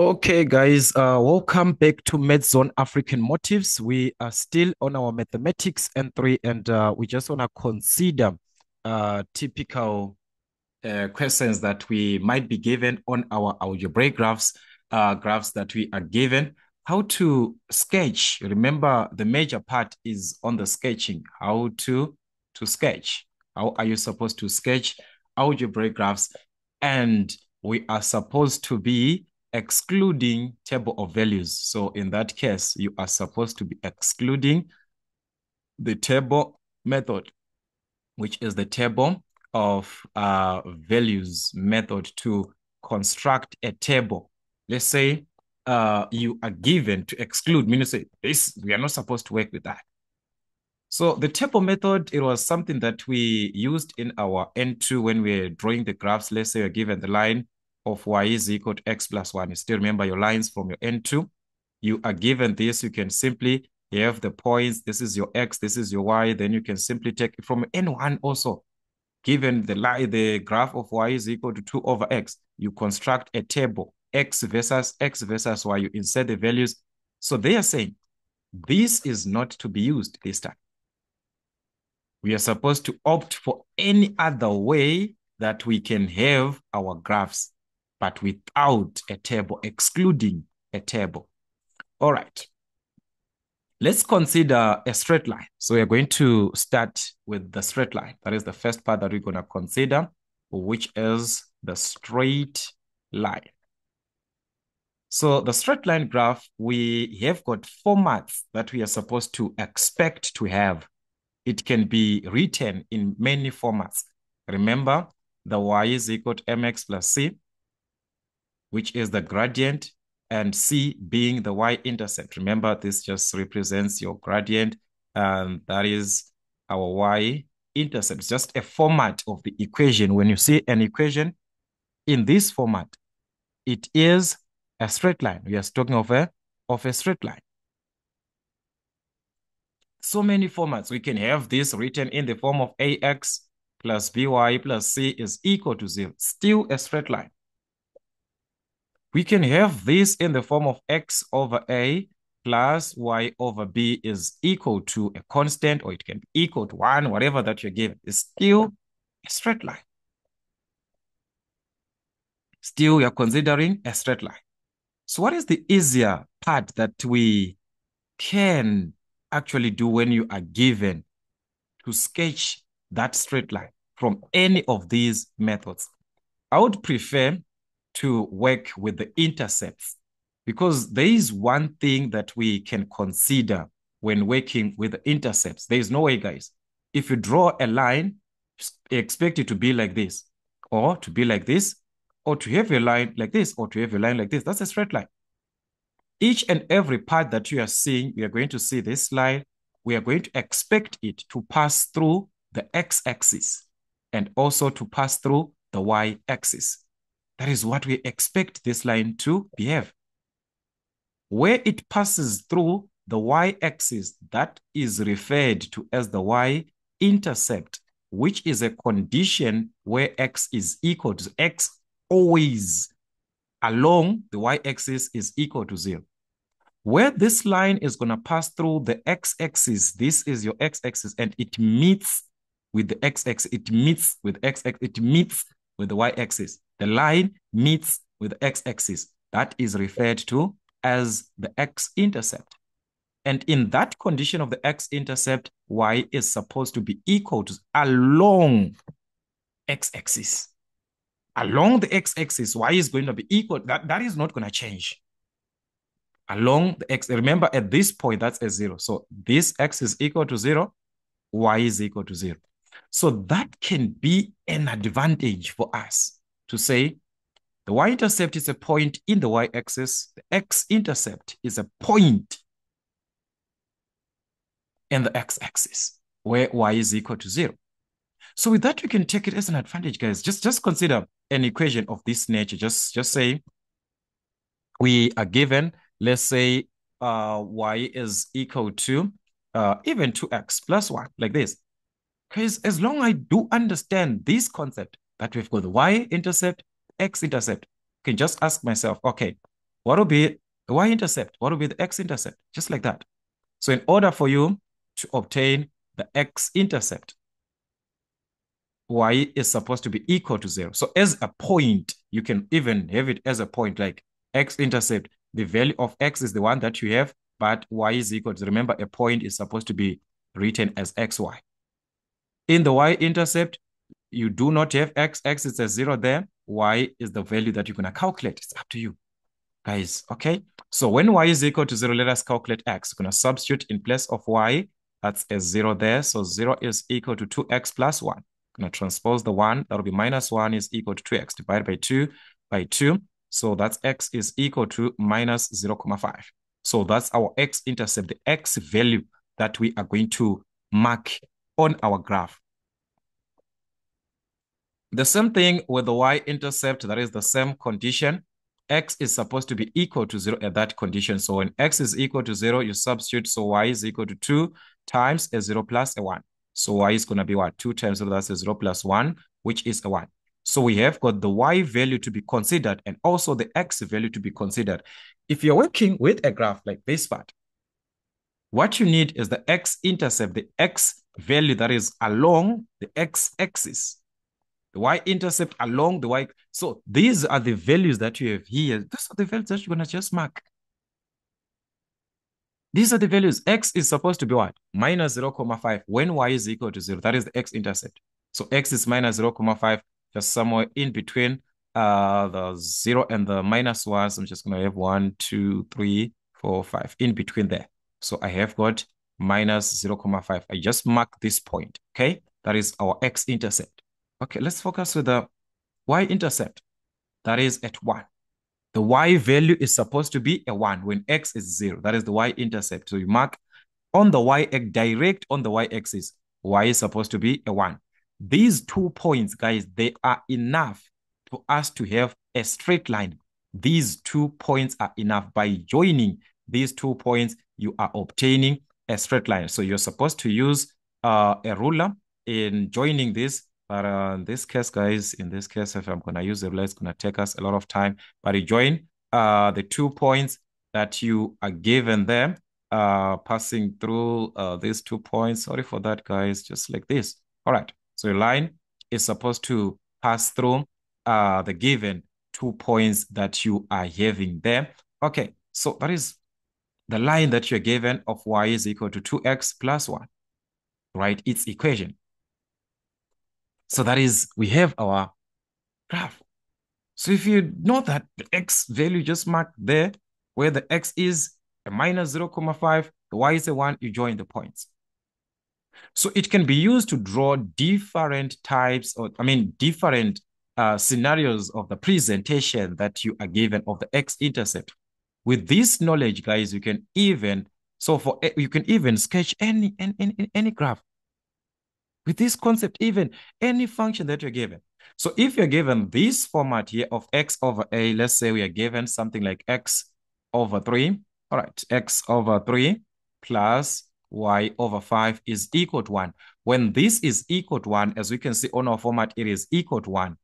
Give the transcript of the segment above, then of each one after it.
Okay, guys, welcome back to MedZone African Motives. We are still on our mathematics N3, and we just want to consider typical questions that we might be given on our algebraic graphs, graphs that we are given. How to sketch. Remember, the major part is on the sketching. How to sketch. How are you supposed to sketch algebraic graphs? And we are supposed to be excluding table of values. So in that case, you are supposed to be excluding the table method, which is the table of values method to construct a table. Let's say you are given to exclude, meaning say this, we are not supposed to work with that. So the table method, it was something that we used in our N2 when we're drawing the graphs. Let's say you're given the line of y is equal to x plus 1. You still remember your lines from your N2. You are given this, you can simply have the points. This is your x, this is your y. Then you can simply take it from N1 also. Given the graph of y is equal to 2 over x, you construct a table, x versus y. You insert the values. So they are saying this is not to be used this time. We are supposed to opt for any other way that we can have our graphs, but without a table, excluding a table. All right. Let's consider a straight line. So we're going to start with the straight line. That is the first part that we're going to consider, which is the straight line. So the straight line graph, we have got formats that we are supposed to expect to have. It can be written in many formats. Remember, the y is equal to mx plus c, which is the gradient, and c being the y-intercept. Remember, this just represents your gradient, and that is our y-intercept. It's just a format of the equation. When you see an equation in this format, it is a straight line. We are talking of a straight line. So many formats. We can have this written in the form of ax plus by plus c is equal to 0. Still a straight line. We can have this in the form of x over a plus y over b is equal to a constant, or it can be equal to 1, whatever that you're given. It's still a straight line. Still, you're considering a straight line. So what is the easier part that we can actually do when you are given to sketch that straight line from any of these methods? I would prefer to work with the intercepts, because there is one thing that we can consider when working with the intercepts. There is no way, guys. If you draw a line, expect it to be like this, or to be like this, or to have a line like this, or to have a line like this. That's a straight line. Each and every part that you are seeing, we are going to see this line. We are going to expect it to pass through the x-axis and also to pass through the y-axis. That is what we expect this line to behave. Where it passes through the y-axis, that is referred to as the y-intercept, which is a condition where x is equal to x always along the y-axis is equal to 0. Where this line is going to pass through the x-axis, this is your x-axis, and it meets with the x-axis, it meets with x-axis, it meets with the y-axis. The line meets with the x-axis. That is referred to as the x-intercept. And in that condition of the x-intercept, y is supposed to be equal to along x-axis. Along the x-axis, y is going to be equal. That is not going to change. Along the x, remember at this point, that's a 0. So this x is equal to 0, y is equal to 0. So that can be an advantage for us to say the y-intercept is a point in the y-axis, the x-intercept is a point in the x-axis where y is equal to 0. So with that, we can take it as an advantage, guys. Just consider an equation of this nature. Just say we are given, let's say y is equal to even 2x plus 1, like this. Because as long as I do understand this concept that we've got the y-intercept, x-intercept, I can just ask myself, okay, What will be the y-intercept? What will be the x-intercept? Just like that. So in order for you to obtain the x-intercept, y is supposed to be equal to 0. So as a point, you can even have it as a point like x-intercept. The value of x is the one that you have, but y is equal to, remember, a point is supposed to be written as xy. In the y-intercept, you do not have x. X is a 0 there. Y is the value that you're going to calculate. It's up to you, guys. Okay. So when y is equal to 0, let us calculate x. We're going to substitute in place of y. That's a 0 there. So 0 is equal to 2x plus 1. Going to transpose the 1. That will be minus 1 is equal to 2x divided by 2 by 2. So that's x is equal to minus 0, 0.5. So that's our x-intercept, the x value that we are going to mark on our graph. The same thing with the y-intercept, that is the same condition. X is supposed to be equal to 0 at that condition. So when x is equal to 0, you substitute. So y is equal to 2 times a 0 plus a 1. So y is going to be what? 2 times 0, that's a 0 plus 1, which is a 1. So we have got the y value to be considered and also the x value to be considered. If you're working with a graph like this part, what you need is the x-intercept, the x value that is along the x-axis. The y-intercept along the y. So these are the values that you have here. These are the values that you're going to just mark. These are the values. X is supposed to be what? Minus 0, 0.5 when y is equal to 0. That is the x-intercept. So x is minus 0, 0.5, just somewhere in between the 0 and the minus 1. So I'm just going to have 1, 2, 3, 4, 5 in between there. So I have got minus 0, 0.5. I just mark this point, okay? That is our x-intercept. Okay, let's focus with the y-intercept. That is at 1. The y value is supposed to be a 1 when x is 0. That is the y-intercept. So you mark on the y-axis, direct on the y-axis, y is supposed to be a 1. These 2 points, guys, they are enough for us to have a straight line. These 2 points are enough. By joining these 2 points, you are obtaining a straight line. So you're supposed to use a ruler in joining this. But in this case, guys, in this case, if I'm going to use a ruler, it's going to take us a lot of time. But you join the 2 points that you are given there, passing through these 2 points. Sorry for that, guys, just like this. All right. So your line is supposed to pass through the given 2 points that you are having there. Okay. So that is the line that you're given of y is equal to 2x plus 1, right? Its equation. So that is, we have our graph. So if you know that the x value just marked there, where the x is a minus 0, 0.5, the y is a 1, you join the points. So it can be used to draw different types, or different scenarios of the presentation that you are given of the x-intercept. With this knowledge, guys, you can even, you can even sketch any graph. With this concept, even any function that you're given. So if you're given this format here of x over a, let's say we are given something like x over 3. All right, x over 3 plus y over 5 is equal to 1. When this is equal to 1, as we can see on our format, it is equal to 1.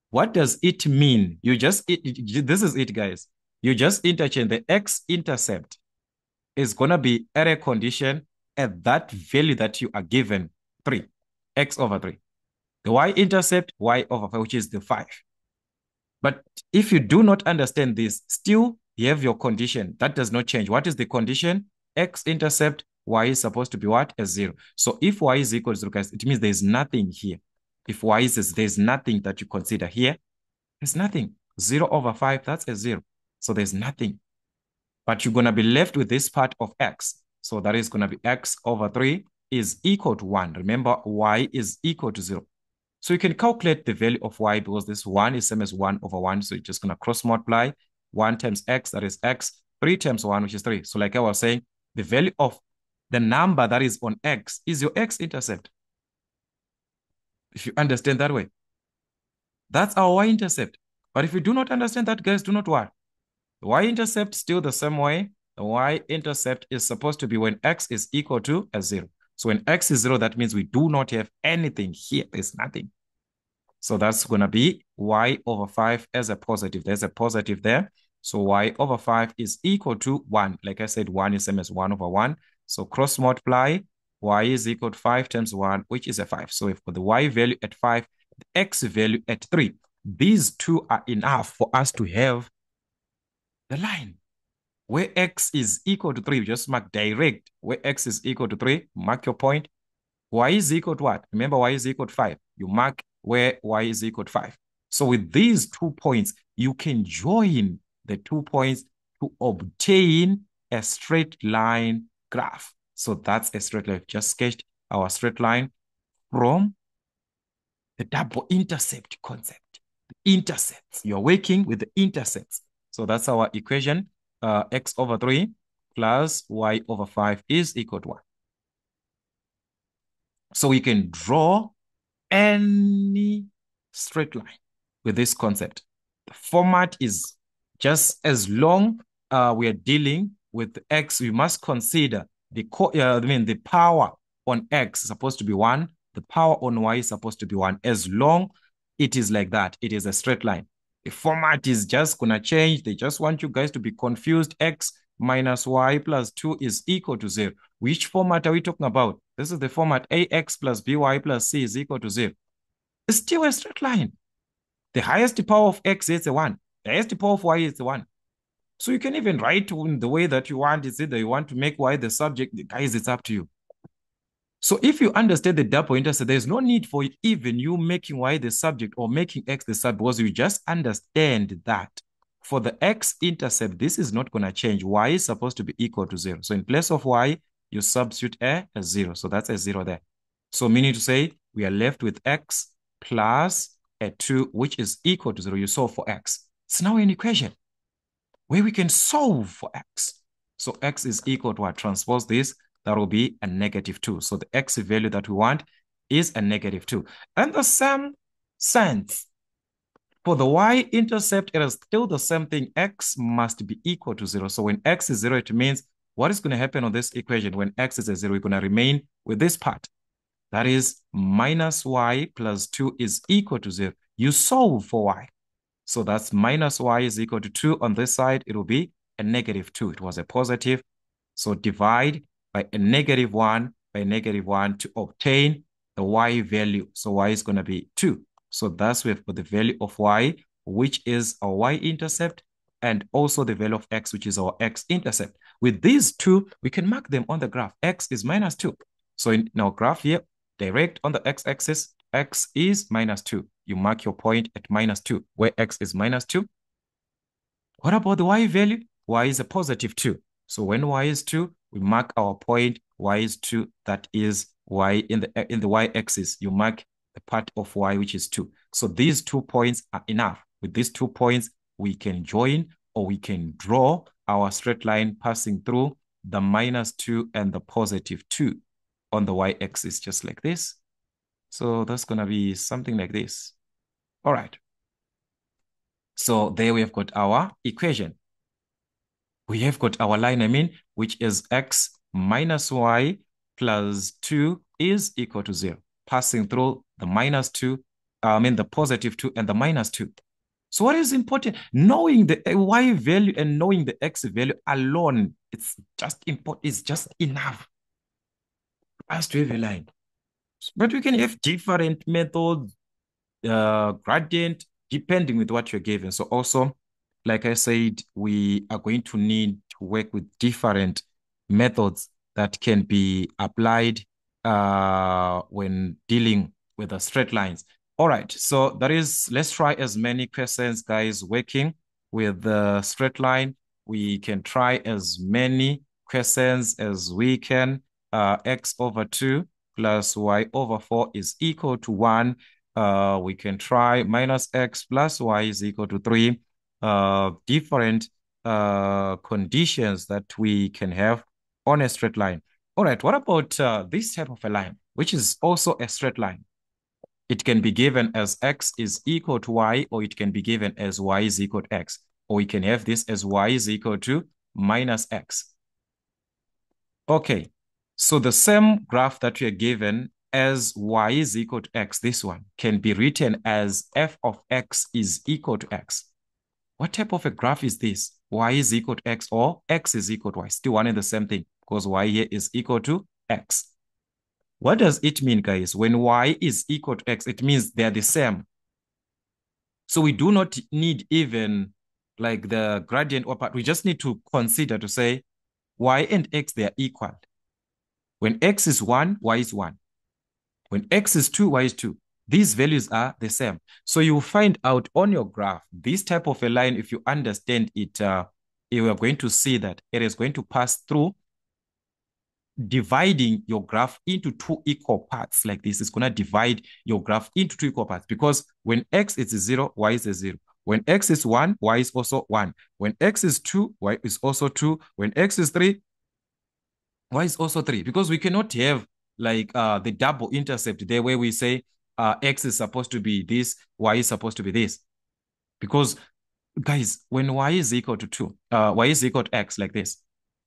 What does it mean? This is it, guys. You just interchange the x-intercept is going to be at a condition at that value that you are given, 3, x over 3. The y-intercept, y over 5, which is the 5. But if you do not understand this, still you have your condition. That does not change. What is the condition? X-intercept, y is supposed to be what? A 0. So if y is equal to 0, guys, it means there's nothing here. If y is, there's nothing that you consider here. There's nothing. 0 over 5, that's a 0. So there's nothing. But you're going to be left with this part of x. So that is going to be x over 3 is equal to 1. Remember, y is equal to 0. So you can calculate the value of y because this 1 is same as 1 over 1. So you're just going to cross multiply 1 times x, that is x, 3 times 1, which is 3. So like I was saying, the value of the number that is on x is your x-intercept. If you understand that way, that's our y-intercept. But if you do not understand that, guys, do not worry. The y-intercept still the same way. The y-intercept is supposed to be when x is equal to a 0. So when x is 0, that means we do not have anything here. There's nothing. So that's going to be y over 5 as a positive. There's a positive there. So y over 5 is equal to 1. Like I said, 1 is same as 1 over 1. So cross multiply, y is equal to 5 times 1, which is a 5. So if for the y value at 5, the x value at 3, these two are enough for us to have the line. Where x is equal to 3, you just mark direct. Where x is equal to 3, mark your point. Y is equal to what? Remember, y is equal to 5. You mark where y is equal to 5. So with these 2 points, you can join the 2 points to obtain a straight line graph. So that's a straight line. Just sketched our straight line from the double intercept concept. The intercepts. You're working with the intercepts. So that's our equation. X over 3 plus y over 5 is equal to 1. So we can draw any straight line with this concept. The format is just as long we are dealing with x, we must consider the the power on x is supposed to be 1, the power on y is supposed to be 1. As long it is like that, it is a straight line. The format is just gonna change. They just want you guys to be confused. X minus y plus 2 is equal to 0. Which format are we talking about? This is the format ax plus by plus c is equal to 0. It's still a straight line. The highest power of x is a 1. The highest power of y is a 1. So you can even write in the way that you want. It's either you want to make y the subject, guys, it's up to you. So if you understand the double intercept, there's no need for even you making y the subject or making x the subject, because you just understand that for the x-intercept, this is not going to change. Y is supposed to be equal to 0. So in place of y, you substitute a 0. So that's a 0 there. So meaning to say, we are left with x plus a 2, which is equal to 0. You solve for x. It's now an equation where we can solve for x. So x is equal to what? Transpose this. That will be a -2. So the x value that we want is a -2. And the same sense, for the y-intercept, it is still the same thing. X must be equal to 0. So when x is 0, it means what is going to happen on this equation? When x is a 0, we're going to remain with this part. That is minus y plus 2 is equal to 0. You solve for y. So that's minus y is equal to 2. On this side, it will be a -2. It was a positive. So divide by a -1 by -1 to obtain the y value. So y is going to be 2. So that's with the value of y, which is our y-intercept, and also the value of x, which is our x-intercept. With these two, we can mark them on the graph. X is -2. So in our graph here, direct on the x-axis, x is -2. You mark your point at -2, where x is -2. What about the y value? Y is a +2. So when y is 2, we mark our point, y is 2, that is y in the y-axis. You mark the part of y, which is 2. So these 2 points are enough. With these 2 points, we can join or we can draw our straight line passing through the -2 and the +2 on the y-axis, just like this. So that's going to be something like this. All right. So there we have got our equation. We have got our line, which is x minus y plus 2 is equal to 0, passing through the -2, the +2 and the -2. So what is important? Knowing the y value and knowing the x value alone, it's just important. It's just enough for us to have a line. But we can have different methods, gradient, depending with what you're given. So also, like I said, we are going to need to work with different methods that can be applied when dealing with the straight lines. All right, so that is, let's try as many questions, guys, working with the straight line. We can try as many questions as we can. X over 2 plus y over 4 is equal to 1. We can try minus x plus y is equal to 3. Different conditions that we can have on a straight line. All right, what about this type of a line, which is also a straight line? It can be given as x is equal to y, or it can be given as y is equal to x. Or we can have this as y is equal to minus x. Okay, so the same graph that we are given as y is equal to x, this one, can be written as f of x is equal to x. What type of a graph is this? Y is equal to X or X is equal to Y. Still one and the same thing because Y here is equal to X. What does it mean, guys? When Y is equal to X, it means they're the same. So we do not need even like the gradient or part. We just need to consider to say Y and X, they are equal. When X is 1, Y is 1. When X is 2, Y is 2. These values are the same. So you find out on your graph, this type of a line, if you understand it, you are going to see that it is going to pass through dividing your graph into two equal parts like this. It's going to divide your graph into two equal parts because when X is 0, Y is 0. When X is 1, Y is also 1. When X is 2, Y is also 2. When X is 3, Y is also 3. Because we cannot have like the double intercept there where we say X is supposed to be this, Y is supposed to be this. Because, guys, when Y is equal to 2, Y is equal to X like this,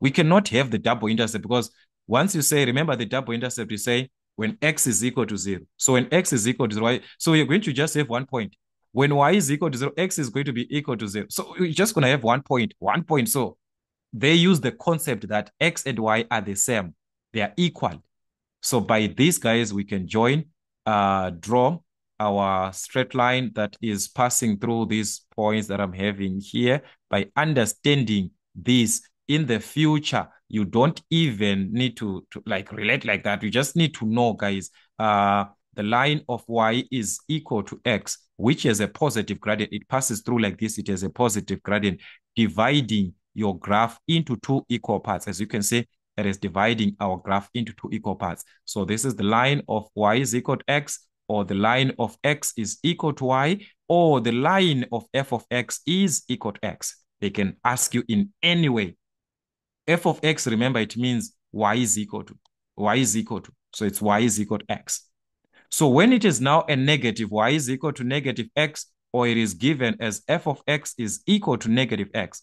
we cannot have the double intercept because once you say, remember the double intercept, you say when X is equal to 0. So when X is equal to 0, Y, so you're going to just have 1 point. When Y is equal to 0, X is going to be equal to 0. So you're just going to have 1 point, 1 point. So they use the concept that X and Y are the same. They are equal. So by these guys, we can draw our straight line that is passing through these points that I'm having here. By understanding this in the future, you don't even need to like relate like that. You just need to know, guys, the line of Y is equal to X, which has a positive gradient. It passes through like this. It has a positive gradient, dividing your graph into two equal parts. As you can see, it is dividing our graph into two equal parts. So this is the line of Y is equal to X, or the line of X is equal to Y, or the line of F of X is equal to X. They can ask you in any way. F of X, remember, it means Y is equal to. Y is equal to. So it's Y is equal to X. So when it is now a negative, Y is equal to negative X, or it is given as F of X is equal to negative X,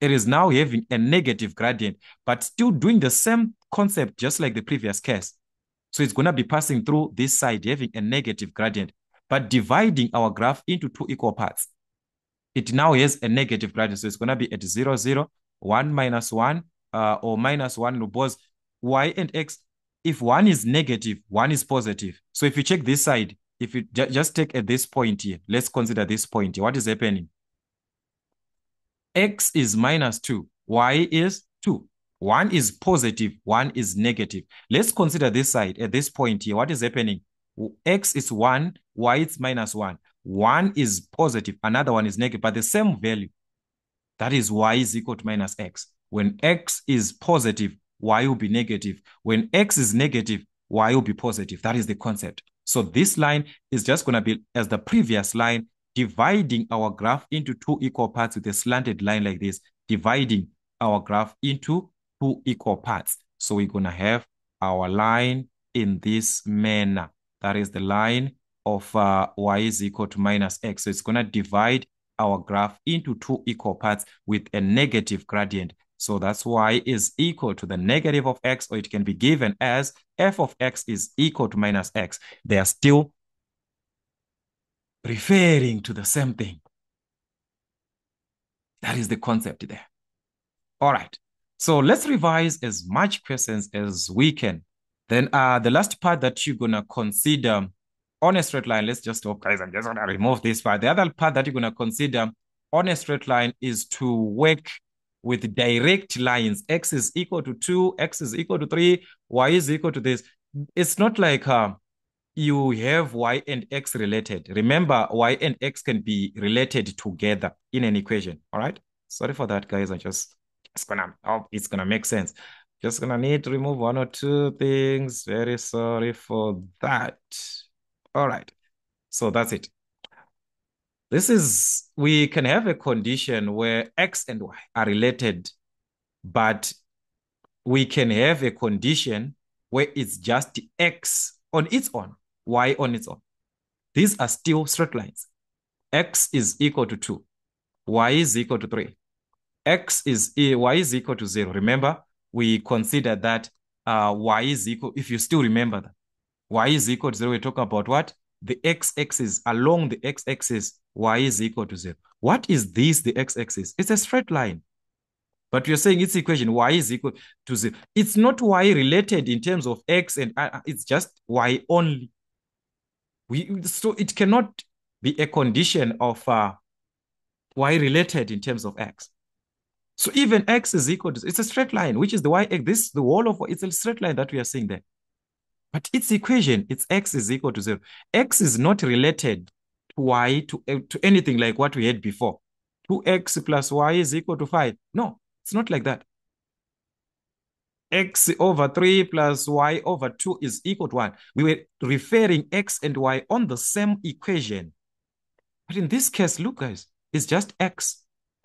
it is now having a negative gradient, but still doing the same concept just like the previous case. So it's going to be passing through this side, having a negative gradient, but dividing our graph into two equal parts. It now has a negative gradient. So it's going to be at 0, 0, 1 minus 1, or minus 1, because Y and X, if one is negative, one is positive. So if you check this side, if you just take at this point here, let's consider this point here. What is happening? X is minus 2. Y is 2. One is positive, one is negative. Let's consider this side at this point here. What is happening? X is 1, Y is minus 1. One is positive, another one is negative, but the same value. That is Y is equal to minus X. When X is positive, Y will be negative. When X is negative, Y will be positive. That is the concept. So this line is just going to be as the previous line, dividing our graph into two equal parts with a slanted line like this, dividing our graph into two equal parts. So we're going to have our line in this manner. That is the line of Y is equal to minus X. So it's going to divide our graph into two equal parts with a negative gradient. So that's Y is equal to the negative of X, or it can be given as F of X is equal to minus X. They are still referring to the same thing. That is the concept there. All right. So let's revise as much questions as we can. Then the last part that you're going to consider on a straight line, let's just stop, guys. I'm just going to remove this part. The other part that you're going to consider on a straight line is to work with direct lines. X is equal to 2, X is equal to 3, Y is equal to this. It's not like you have Y and X related. Remember, Y and X can be related together in an equation. All right. Sorry for that, guys. It's gonna make sense. Just gonna need to remove one or two things. Very sorry for that. All right. So that's it. We can have a condition where X and Y are related, but we can have a condition where it's just X on its own, Y on its own. These are still straight lines. X is equal to 2. Y is equal to 3. Y is equal to 0. Remember, we consider that Y is equal, if you still remember that, Y is equal to 0, we're talking about what? The x-axis, along the x-axis, Y is equal to 0. What is this, the x-axis? It's a straight line. But we're saying its equation, y is equal to 0. It's not y related in terms of x, and it's just y only. So it cannot be a condition of y related in terms of x. So even x is equal to, it's a straight line, which is the y, this, the whole of, it's a straight line that we are seeing there. But its equation, it's x is equal to 0. X is not related to y to anything like what we had before. 2x plus y is equal to 5. No, it's not like that. X over 3 plus y over 2 is equal to 1. We were referring x and y on the same equation. But in this case, look, guys, it's just x.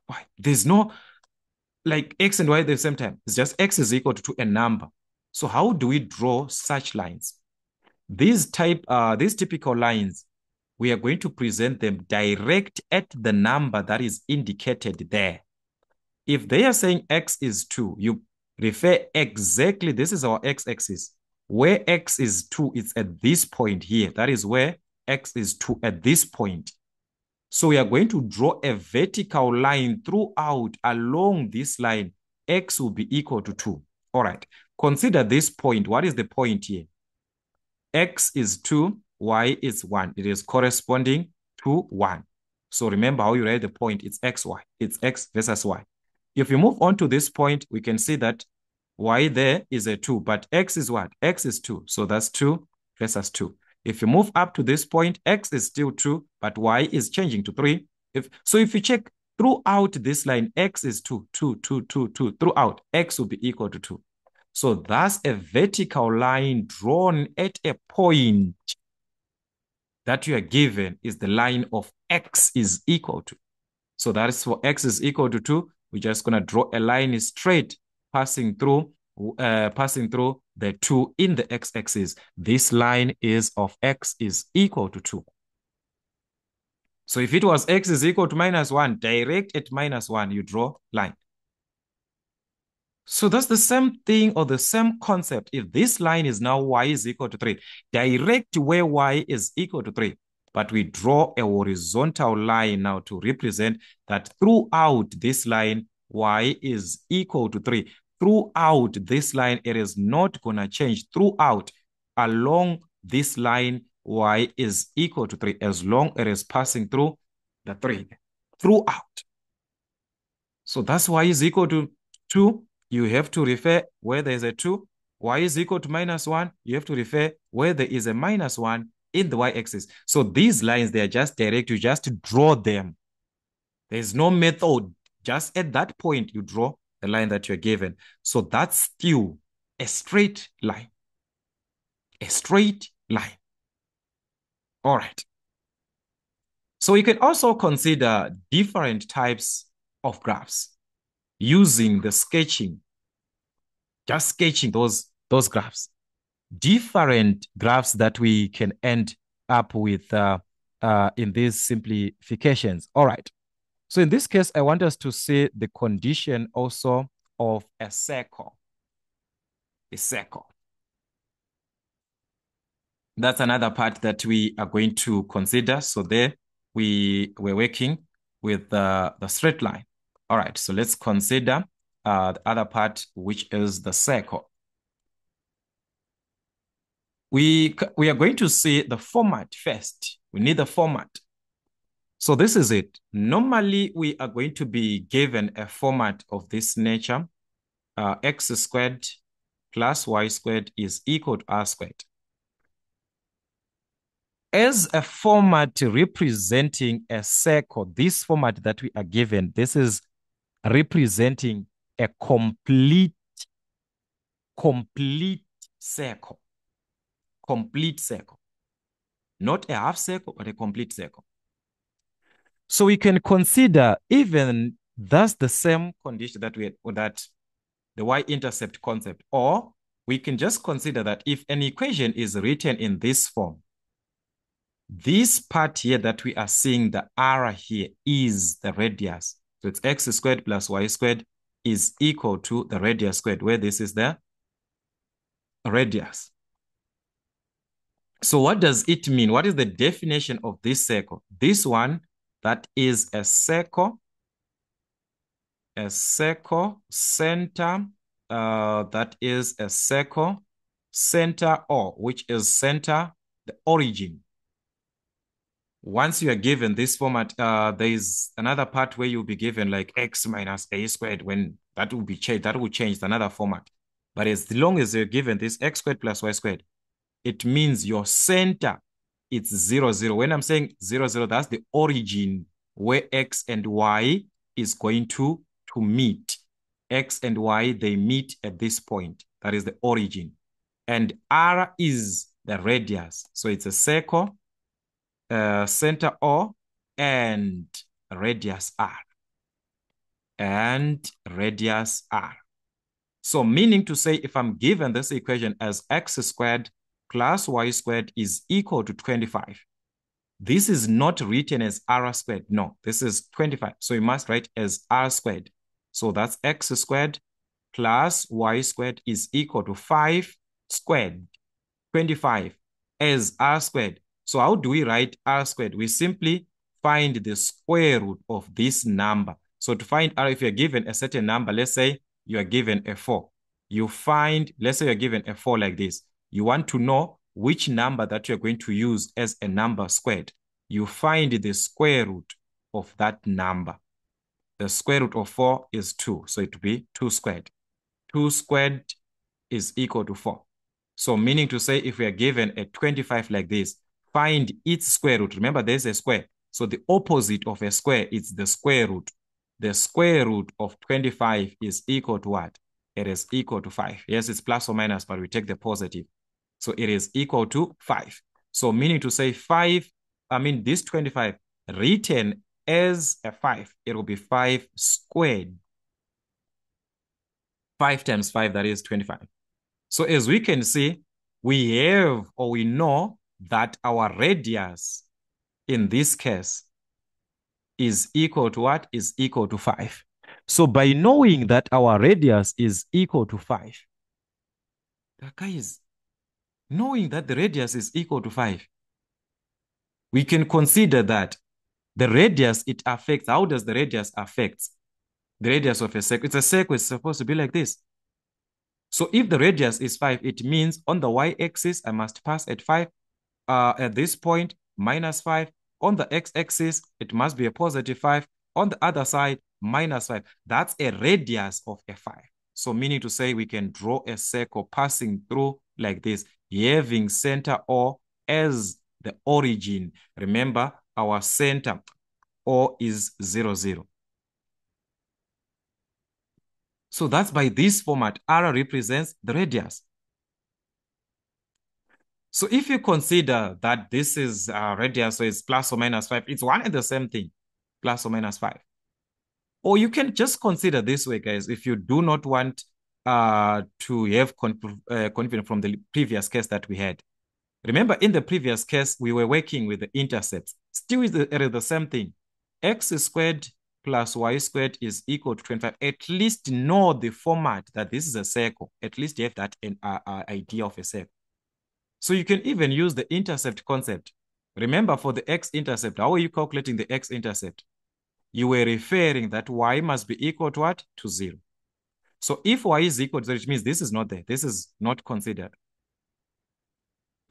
Y. There's no, like, x and y at the same time. It's just x is equal to a number. So how do we draw such lines? These typical lines, we are going to present them direct at the number that is indicated there. If they are saying x is 2, you refer exactly, this is our x-axis. Where x is 2, it's at this point here. That is where x is 2 at this point. So we are going to draw a vertical line throughout along this line. X will be equal to 2. All right. Consider this point. What is the point here? X is 2, y is 1. It is corresponding to 1. So remember how you write the point. It's xy. It's x versus y. If we move on to this point, we can see that y there is a 2, but x is what? X is 2. So that's 2 versus 2. If you move up to this point, x is still 2, but y is changing to 3. So if you check throughout this line, x is 2, 2, 2, 2, 2. Throughout, x will be equal to 2. So that's a vertical line drawn at a point that you are given is the line of x is equal to. So that is for x is equal to 2. We're just going to draw a line straight passing through the 2 in the x-axis. This line is of x is equal to 2. So if it was x is equal to -1, direct at -1, you draw line. So that's the same thing or the same concept. If this line is now y is equal to 3, direct where y is equal to 3. But we draw a horizontal line now to represent that throughout this line, y is equal to 3. Throughout this line, it is not going to change. Throughout, along this line, y is equal to 3 as long as it is passing through the 3. Throughout. So that's y is equal to 2. You have to refer where there is a 2. Y is equal to -1. You have to refer where there is a -1 in the y-axis. So these lines, they are just direct. You just draw them. There's no method. Just at that point, you draw the line that you're given. So that's still a straight line. A straight line. All right. So you can also consider different types of graphs using the sketching, just sketching those graphs. Different graphs that we can end up with in these simplifications. All right. So in this case, I want us to see the condition also of a circle. A circle. That's another part that we are going to consider. So there we're working with the straight line. All right, so let's consider the other part, which is the circle. We are going to see the format first. We need the format. So this is it. Normally, we are going to be given a format of this nature. X squared plus y squared is equal to r squared. As a format representing a circle, this format that we are given, this is representing a complete circle. Complete circle. Not a half circle, but a complete circle. So we can consider even that's the same condition that that the y-intercept concept, or we can just consider that if an equation is written in this form, this part here that we are seeing, the r here, is the radius. So it's x squared plus y squared is equal to the radius squared, where this is the radius. So what does it mean? What is the definition of this circle? This one that is a circle, center, that is a circle, center O, which is center, the origin. Once you are given this format, there is another part where you'll be given like x minus a squared, when that will be changed, that will change to another format. But as long as you're given this x squared plus y squared, it means your center, it's 0, 0. When I'm saying 0, 0, that's the origin where x and y is going to meet. X and y, they meet at this point. That is the origin. And r is the radius. So it's a circle, center O, and radius r. And radius r. So meaning to say, if I'm given this equation as x squared plus y squared is equal to 25, this is not written as r squared. No, this is 25. So you must write as r squared. So that's x squared plus y squared is equal to 5 squared, 25, as r squared. So how do we write r squared? We simply find the square root of this number. So to find r, if you're given a certain number, let's say you are given a 4. You find, let's say you're given a 4 like this. You want to know which number that you're going to use as a number squared. You find the square root of that number. The square root of 4 is 2. So it will be 2 squared. 2 squared is equal to 4. So meaning to say, if we are given a 25 like this, find its square root. Remember, there's a square. So the opposite of a square is the square root. The square root of 25 is equal to what? It is equal to 5. Yes, it's plus or minus, but we take the positive. So it is equal to 5. So meaning to say this 25 written as a 5, it will be 5 squared. 5 times 5, that is 25. So as we can see, we have, or we know that our radius in this case is equal to what? Is equal to 5. So by knowing that our radius is equal to 5, guys, knowing that the radius is equal to 5, we can consider that the radius it affects. How does the radius affect the radius of a circle? It's a circle, it's supposed to be like this. So if the radius is 5, it means on the y-axis, I must pass at 5. At this point, minus 5. On the x-axis, it must be a positive 5. On the other side, minus 5. That's a radius of a 5. So meaning to say we can draw a circle passing through like this, having center O as the origin. Remember, our center O is 0, 0. So that's by this format, R represents the radius. So if you consider that this is radius, so it's plus or minus 5, it's one and the same thing, plus or minus 5. Or you can just consider this way, guys, if you do not want to have confidence from the previous case that we had. Remember, in the previous case, we were working with the intercepts. Still is the same thing. X squared plus y squared is equal to 25. At least know the format that this is a circle. At least you have that idea of a circle. So you can even use the intercept concept. Remember, for the x-intercept, how are you calculating the x-intercept? You were referring that y must be equal to what? To 0. So if y is equal to 0, it means this is not there. This is not considered.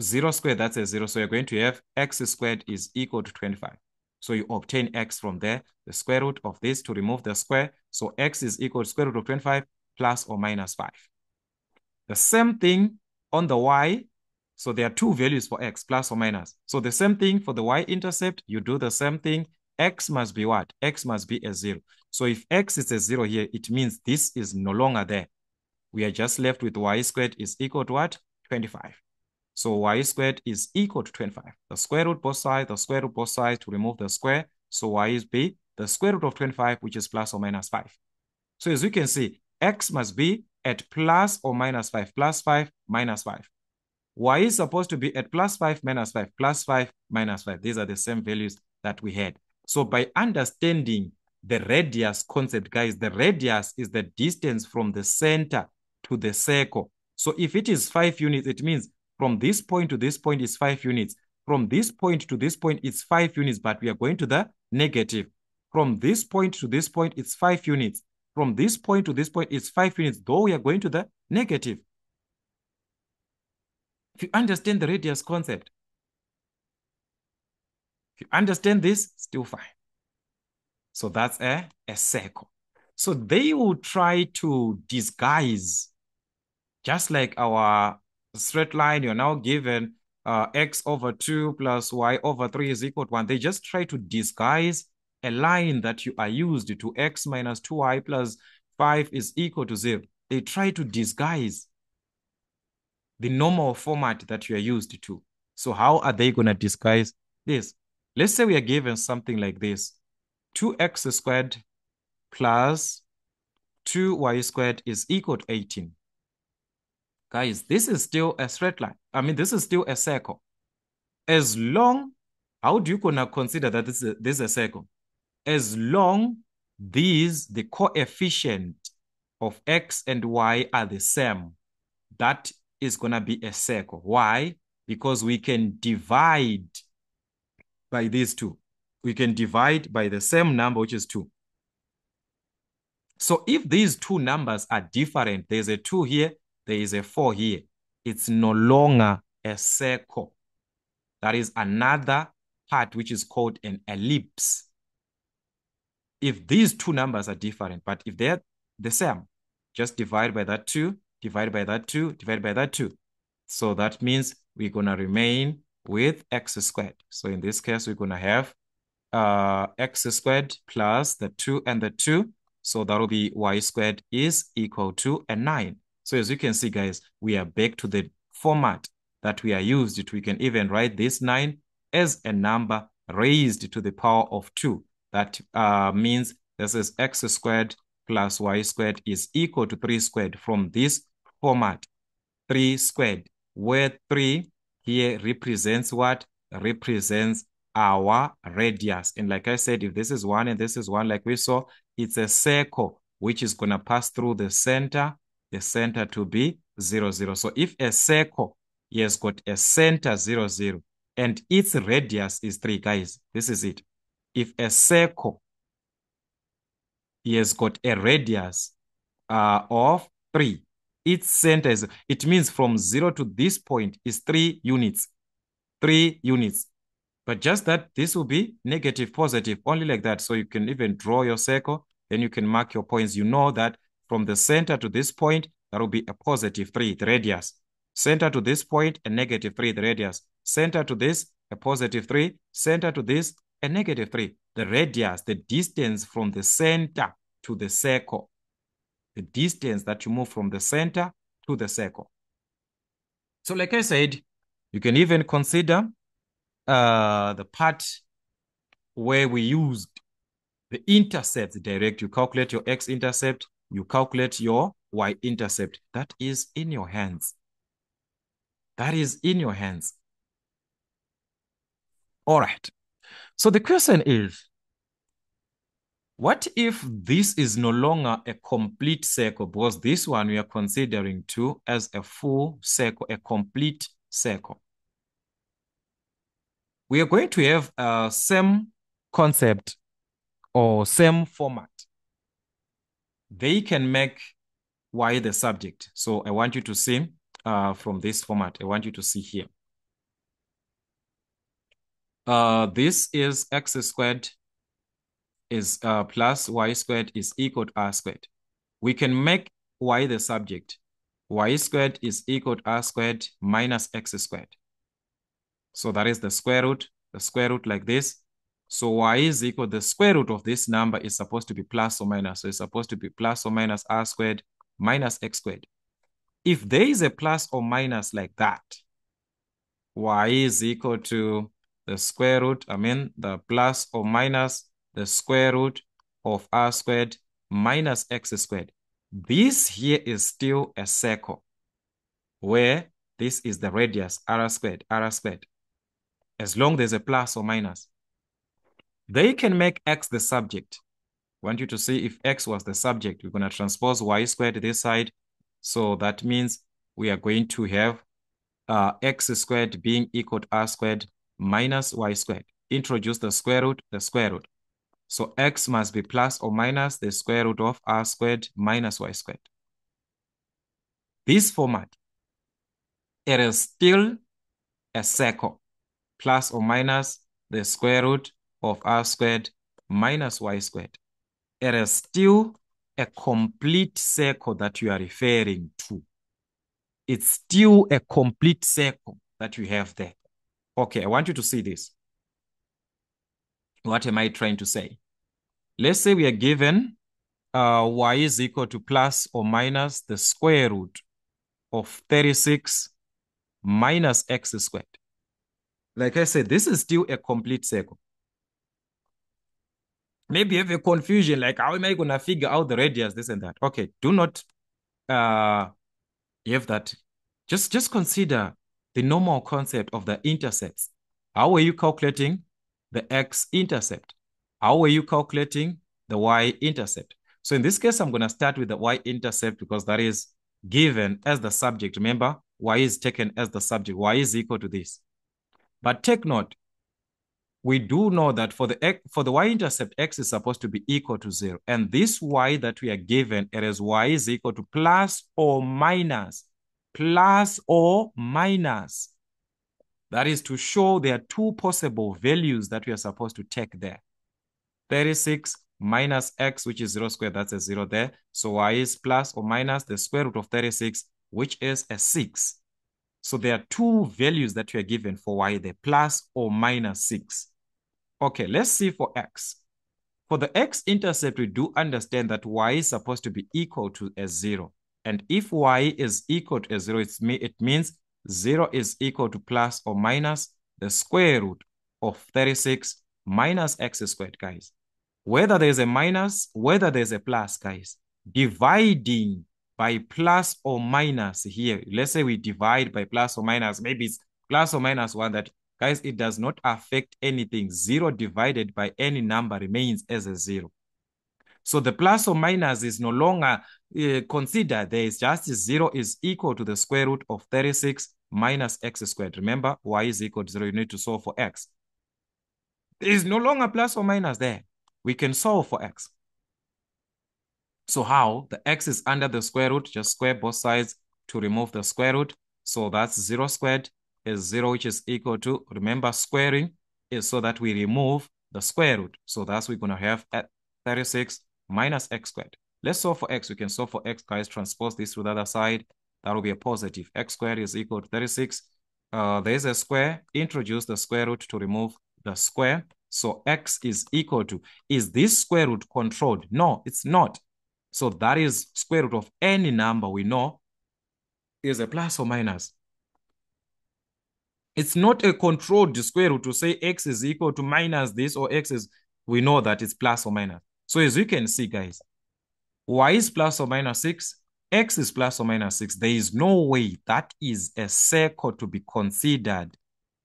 0 squared, that's a 0. So you're going to have x squared is equal to 25. So you obtain x from there, the square root of this to remove the square. So x is equal to square root of 25 plus or minus 5. The same thing on the y. So there are two values for x, plus or minus. So the same thing for the y-intercept, you do the same thing. X must be what? X must be a 0. So if x is a 0 here, it means this is no longer there. We are just left with y squared is equal to what? 25. So y squared is equal to 25. The square root both sides, the square root both sides to remove the square. So y is be the square root of 25, which is plus or minus 5. So as you can see, x must be at plus or minus 5, plus 5, minus 5. Y is supposed to be at plus 5, minus 5, plus 5, minus 5. These are the same values that we had. So by understanding the radius concept, guys, the radius is the distance from the center to the circle. So if it is 5 units, it means from this point to this point is 5 units. From this point to this point, it's 5 units, but we are going to the negative. From this point to this point, it's 5 units. From this point to this point, it's 5 units, though we are going to the negative. If you understand the radius concept, if you understand this, still fine. So that's a circle. So they will try to disguise, just like our straight line, you're now given x over 2 plus y over 3 is equal to 1. They just try to disguise a line that you are used to, x minus 2y plus 5 is equal to 0. They try to disguise the normal format that you are used to. So how are they going to disguise this? Let's say we are given something like this. 2x squared plus 2y squared is equal to 18. Guys, this is still a straight line. I mean, this is still a circle. As long, how do you gonna consider that this is a circle? As long the coefficient of x and y are the same, that is gonna be a circle. Why? Because we can divide by these two. We can divide by the same number, which is 2. So if these two numbers are different, there's a 2 here, there is a 4 here, it's no longer a circle. That is another part which is called an ellipse. If these two numbers are different, but if they're the same, just divide by that 2, divide by that 2, divide by that 2. So that means we're going to remain with x squared. So in this case, we're going to have x squared plus the 2 and the 2. So that will be y squared is equal to a 9. So as you can see, guys, we are back to the format that we are used to. We can even write this 9 as a number raised to the power of 2. That means this is x squared plus y squared is equal to 3 squared from this format. 3 squared, where 3 here represents what? Represents our radius. And like I said, if this is 1 and this is 1, like we saw, it's a circle which is going to pass through the center to be 0, 0. So if a circle has got a center 0, 0 and its radius is 3, guys, this is it. If a circle has got a radius of 3, its center is, it means from 0 to this point is 3 units. 3 units. But just that this will be negative, positive, only like that. So you can even draw your circle, then you can mark your points. You know that from the center to this point, that will be a positive 3, the radius. Center to this point, a negative 3, the radius. Center to this, a positive 3. Center to this, a negative 3. The radius, the distance from the center to the circle. The distance that you move from the center to the circle. So like I said, you can even consider the part where we used the intercept direct. You calculate your x-intercept, you calculate your y-intercept. That is in your hands. That is in your hands. All right. So the question is, what if this is no longer a complete circle? Because this one we are considering too as a full circle, a complete circle. We are going to have a same concept or same format. They can make y the subject. So I want you to see from this format. I want you to see here. This is x squared is plus y squared is equal to r squared. We can make y the subject. Y squared is equal to r squared minus x squared. So that is the square root like this. So y is equal to the square root of this number is supposed to be plus or minus. So it's supposed to be plus or minus r squared minus x squared. If there is a plus or minus like that, y is equal to the square root, the plus or minus the square root of r squared minus x squared. This here is still a circle where this is the radius, r squared, as long as there's a plus or minus. They can make x the subject. I want you to see if x was the subject. We're going to transpose y squared to this side. So that means we are going to have x squared being equal to r squared minus y squared. Introduce the square root, So x must be plus or minus the square root of r squared minus y squared. This format, it is still a circle, plus or minus the square root of r squared minus y squared. It is still a complete circle that you are referring to. It's still a complete circle that you have there. Okay, I want you to see this. What am I trying to say? Let's say we are given y is equal to plus or minus the square root of 36 minus x squared. Like I said, this is still a complete circle. Maybe you have a confusion, like how am I going to figure out the radius, this and that? Okay, do not have that. Just consider the normal concept of the intercepts. How are you calculating the x-intercept? How are you calculating the y-intercept? So in this case, I'm going to start with the y-intercept because that is given as the subject. Remember, y is taken as the subject. Y is equal to this. But take note, we do know that for the y-intercept, x is supposed to be equal to 0. And this y that we are given, it is y is equal to plus or minus. Plus or minus. That is to show there are two possible values that we are supposed to take there. 36 minus x, which is 0 squared, that's a 0 there. So y is plus or minus the square root of 36, which is a 6. So there are two values that we are given for y there, plus or minus 6. Okay, let's see for x. For the x-intercept, we do understand that y is supposed to be equal to a 0. And if y is equal to a 0, it means 0 is equal to plus or minus the square root of 36 minus x squared, guys. Whether there's a minus, whether there's a plus, guys, dividing by plus or minus here. Let's say we divide by plus or minus. Maybe it's plus or minus 1 that, guys, it does not affect anything. 0 divided by any number remains as a 0. So the plus or minus is no longer considered. There is just 0 is equal to the square root of 36 minus x squared. Remember, y is equal to 0. You need to solve for x. There is no longer plus or minus there. We can solve for x. So how? The x is under the square root. Just square both sides to remove the square root. So that's 0 squared is 0, which is equal to, remember, squaring is so that we remove the square root. So that's we're going to have at 36 minus x squared. Let's solve for x. We can solve for x, guys. Transpose this to the other side. That will be a positive. X squared is equal to 36. There's a square. Introduce the square root to remove the square. So x is equal to, is this square root controlled? No, it's not. So that is square root of any number we know is a plus or minus. It's not a controlled square root to say x is equal to minus this or x is, we know that it's plus or minus. So as you can see, guys, y is plus or minus 6, x is plus or minus 6. There is no way that is a circle to be considered.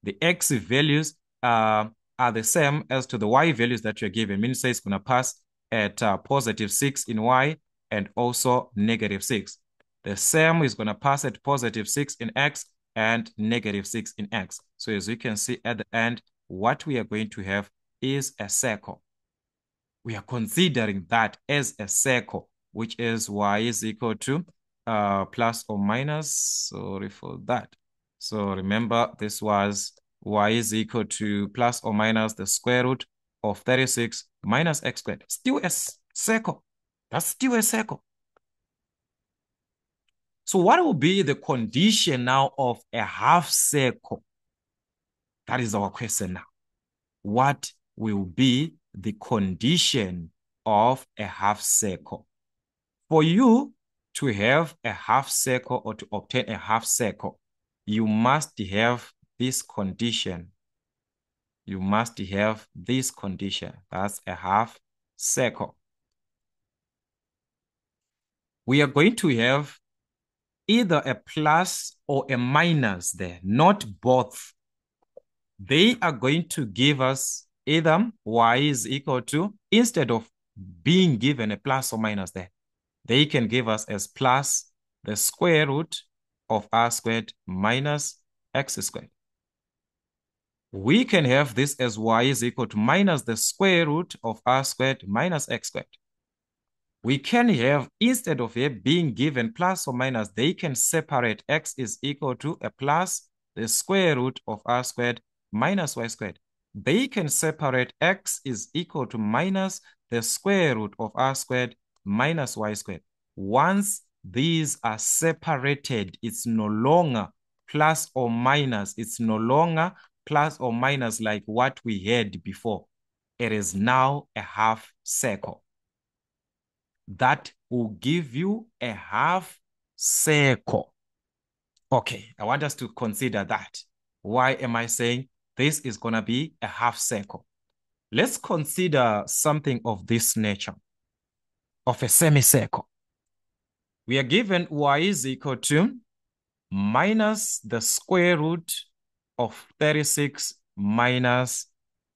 The x values are the same as to the y values that you're given. Means it's going to pass at positive 6 in y and also negative 6. The same is going to pass at positive 6 in x and negative 6 in x. So as you can see at the end, what we are going to have is a circle. We are considering that as a circle, which is y is equal to plus or minus, sorry for that. So remember, this was y is equal to plus or minus the square root of 36 minus x squared. Still a circle. That's still a circle. So what will be the condition now of a half circle? That is our question now. What will be the condition of a half circle? For you to have a half circle or to obtain a half circle, you must have this condition. You must have this condition. That's a half circle. We are going to have either a plus or a minus there, not both. They are going to give us either y is equal to, instead of being given a plus or minus there, they can give us as plus the square root of r squared minus x squared. we can have this as y is equal to minus the square root of r squared minus x squared. We can have, instead of it being given plus or minus, they can separate x is equal to a plus the square root of r squared minus y squared. They can separate x is equal to minus the square root of r squared minus y squared. Once these are separated, it's no longer plus or minus. It's no longer plus or minus like what we had before. It is now a half circle. That will give you a half circle. Okay, I want us to consider that. Why am I saying this is going to be a half circle? Let's consider something of this nature, of a semicircle. We are given y is equal to minus the square root of 36 minus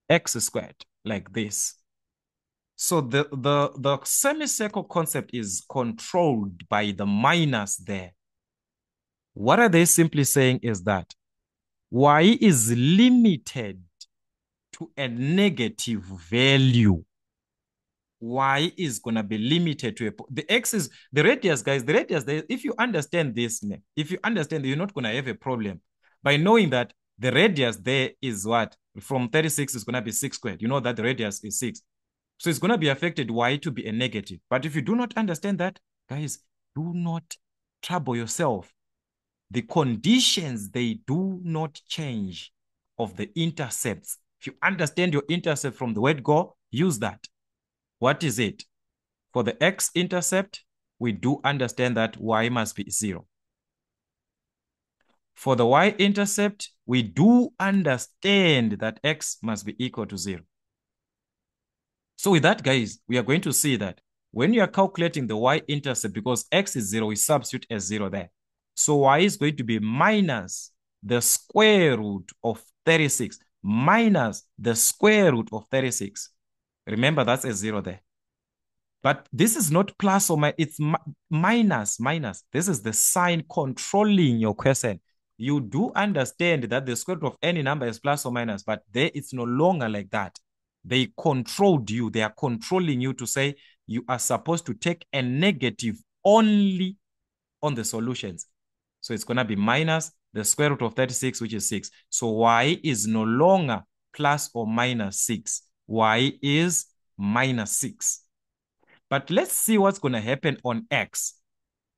x squared, like this. So the semicircle concept is controlled by the minus there. What are they simply saying is that y is limited to a negative value. Y is going to be limited to the x is the radius, guys. The radius, if you understand this, if you understand, you're not going to have a problem by knowing that the radius there is what? From 36 is going to be 6 squared. You know that the radius is 6. So it's going to be affected y to be a negative. But if you do not understand that, guys, do not trouble yourself. The conditions, they do not change of the intercepts. If you understand your intercept from the word go, use that. What is it? For the x-intercept, we do understand that y must be 0. For the y-intercept, we do understand that x must be equal to 0. So with that, guys, we are going to see that when you are calculating the y-intercept, because x is 0, we substitute as 0 there. So y is going to be minus the square root of 36 minus the square root of 36. Remember, that's a 0 there. But this is not plus or minus, it's minus. This is the sign controlling your question. You do understand that the square root of any number is plus or minus, but there it's no longer like that. They controlled you. They are controlling you to say you are supposed to take a negative only on the solutions. So it's going to be minus the square root of 36, which is 6. So y is no longer plus or minus 6. Y is minus 6. But let's see what's going to happen on x.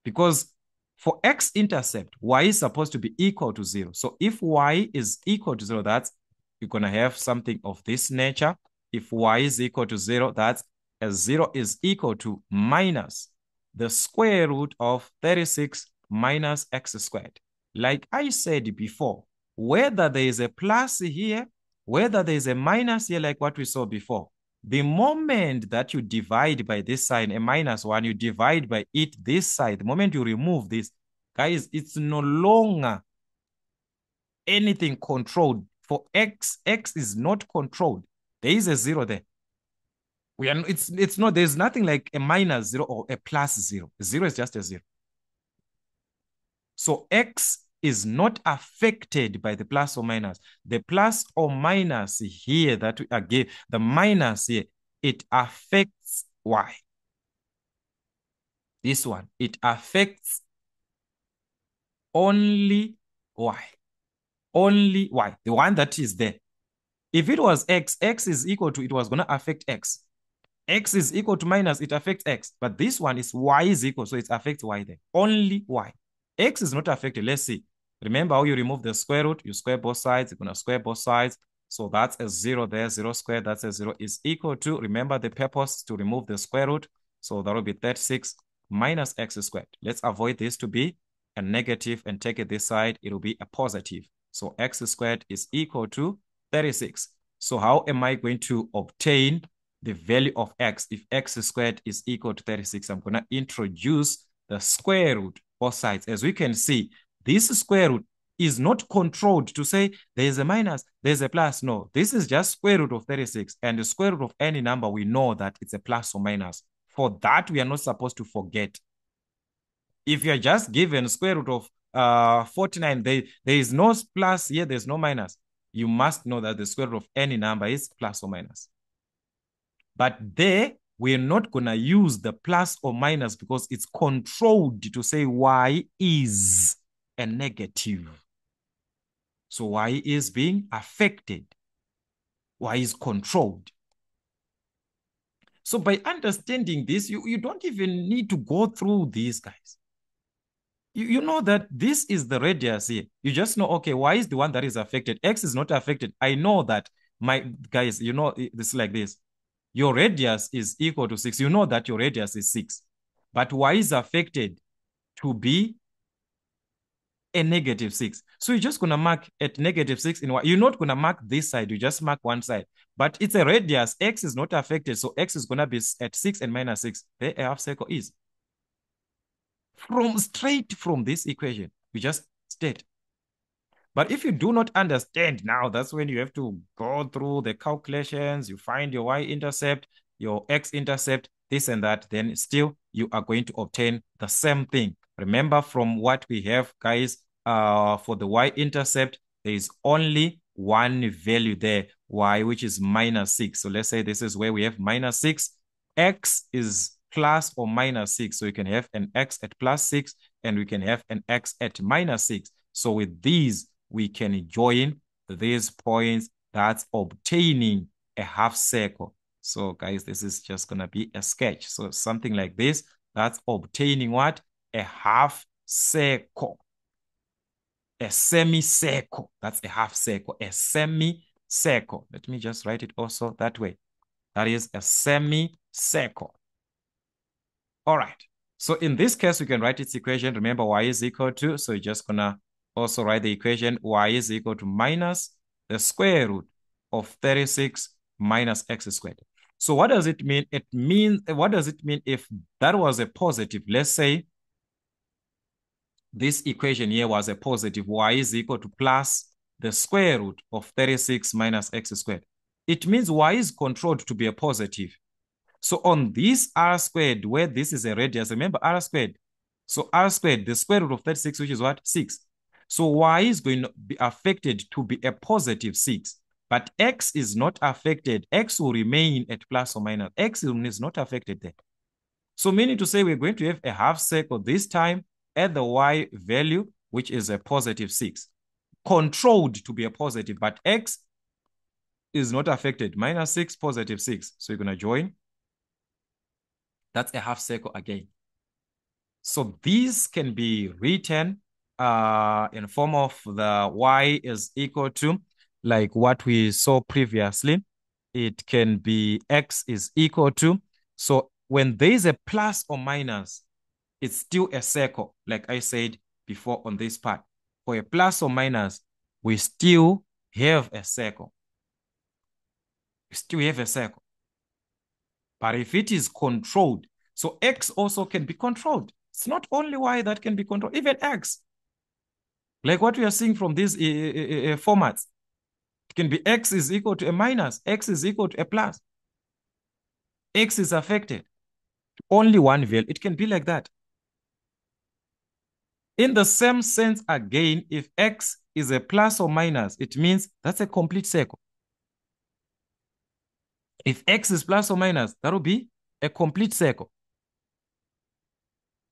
Because for x-intercept, y is supposed to be equal to 0. So if y is equal to 0, that's you're going to have something of this nature. If y is equal to 0, that's as 0 is equal to minus the square root of 36 minus x squared. Like I said before, whether there is a plus here, whether there is a minus here, like what we saw before, the moment that you divide by this sign, a minus 1, you divide by it this side. The moment you remove this, guys, it's no longer anything controlled. For x is not controlled. There is a 0 there. It's not, there's nothing like a minus 0 or a plus 0. 0 is just a 0. So x is not affected by the plus or minus. The plus or minus here that we are given, the minus here, it affects y. This one, it affects only y. Only y, the one that is there. If it was x is equal to, it was going to affect x. X is equal to minus, it affects x. But this one is y is equal, so it affects y there. Only y. X is not affected. Let's see. Remember how you remove the square root? You square both sides. You're going to square both sides. So that's a 0 there. 0 squared, that's a 0 is equal to, remember the purpose to remove the square root. So that will be 36 minus x squared. Let's avoid this to be a negative and take it this side. It will be a positive. So x squared is equal to 36. So how am I going to obtain the value of x if x squared is equal to 36? I'm going to introduce the square root both sides. As we can see, this square root is not controlled to say there's a minus, there's a plus. No, this is just square root of 36. And the square root of any number, we know that it's a plus or minus. For that, we are not supposed to forget. If you're just given square root of 49, there is no plus here, there's no minus. you must know that the square root of any number is plus or minus. But there, we're not going to use the plus or minus because it's controlled to say y is a negative. So y is being affected. Y is controlled. So by understanding this, you don't even need to go through these, guys. You know that this is the radius here. You just know, okay, y is the one that is affected. X is not affected. I know that, my guys, you know, this is like this. Your radius is equal to 6. You know that your radius is 6. But y is affected to be a negative 6. So you're just going to mark at negative 6 in y. You're not going to mark this side. You just mark one side. But it's a radius. X is not affected. So x is going to be at 6 and minus 6. There a half circle is. Straight from this equation, we just state. But if you do not understand now, that's when you have to go through the calculations. You find your y-intercept, your x-intercept, this and that. Then still, you are going to obtain the same thing. Remember, from what we have, guys, for the y-intercept, there is only one value there, y, which is minus 6. So let's say this is where we have minus 6. X is plus or minus 6. So you can have an x at plus 6, and we can have an x at minus 6. So with these, we can join these points. That's obtaining a half circle. So guys, this is just going to be a sketch. So something like this, that's obtaining what? A half circle. A semicircle. That's a half circle. A semicircle. Let me just write it also that way. That is a semicircle. All right. So in this case, we can write its equation. Remember, y is equal to, so you're just going to also write the equation. Y is equal to minus the square root of 36 minus x squared. So what does it mean? What does it mean if that was a positive? Let's say this equation here was a positive. Y is equal to plus the square root of 36 minus x squared. It means y is controlled to be a positive. So on this r squared, where this is a radius, remember r squared. So r squared, the square root of 36, which is what? 6. So y is going to be affected to be a positive 6. But x is not affected. X will remain at plus or minus. X is not affected there. So meaning to say we're going to have a half circle this time at the y value, which is a positive 6. Controlled to be a positive, but x is not affected. Minus 6, positive 6. So you're going to join. That's a half circle again. So these can be written in form of the y is equal to, like what we saw previously. It can be x is equal to. So when there is a plus or minus, it's still a circle, like I said before on this part. For a plus or minus, we still have a circle. We still have a circle. But if it is controlled, so x also can be controlled. It's not only y that can be controlled, even x. Like what we are seeing from these formats. It can be x is equal to a minus, x is equal to a plus. X is affected. Only one value. It can be like that. In the same sense, again, if x is a plus or minus, it means that's a complete circle. If x is plus or minus, that will be a complete circle.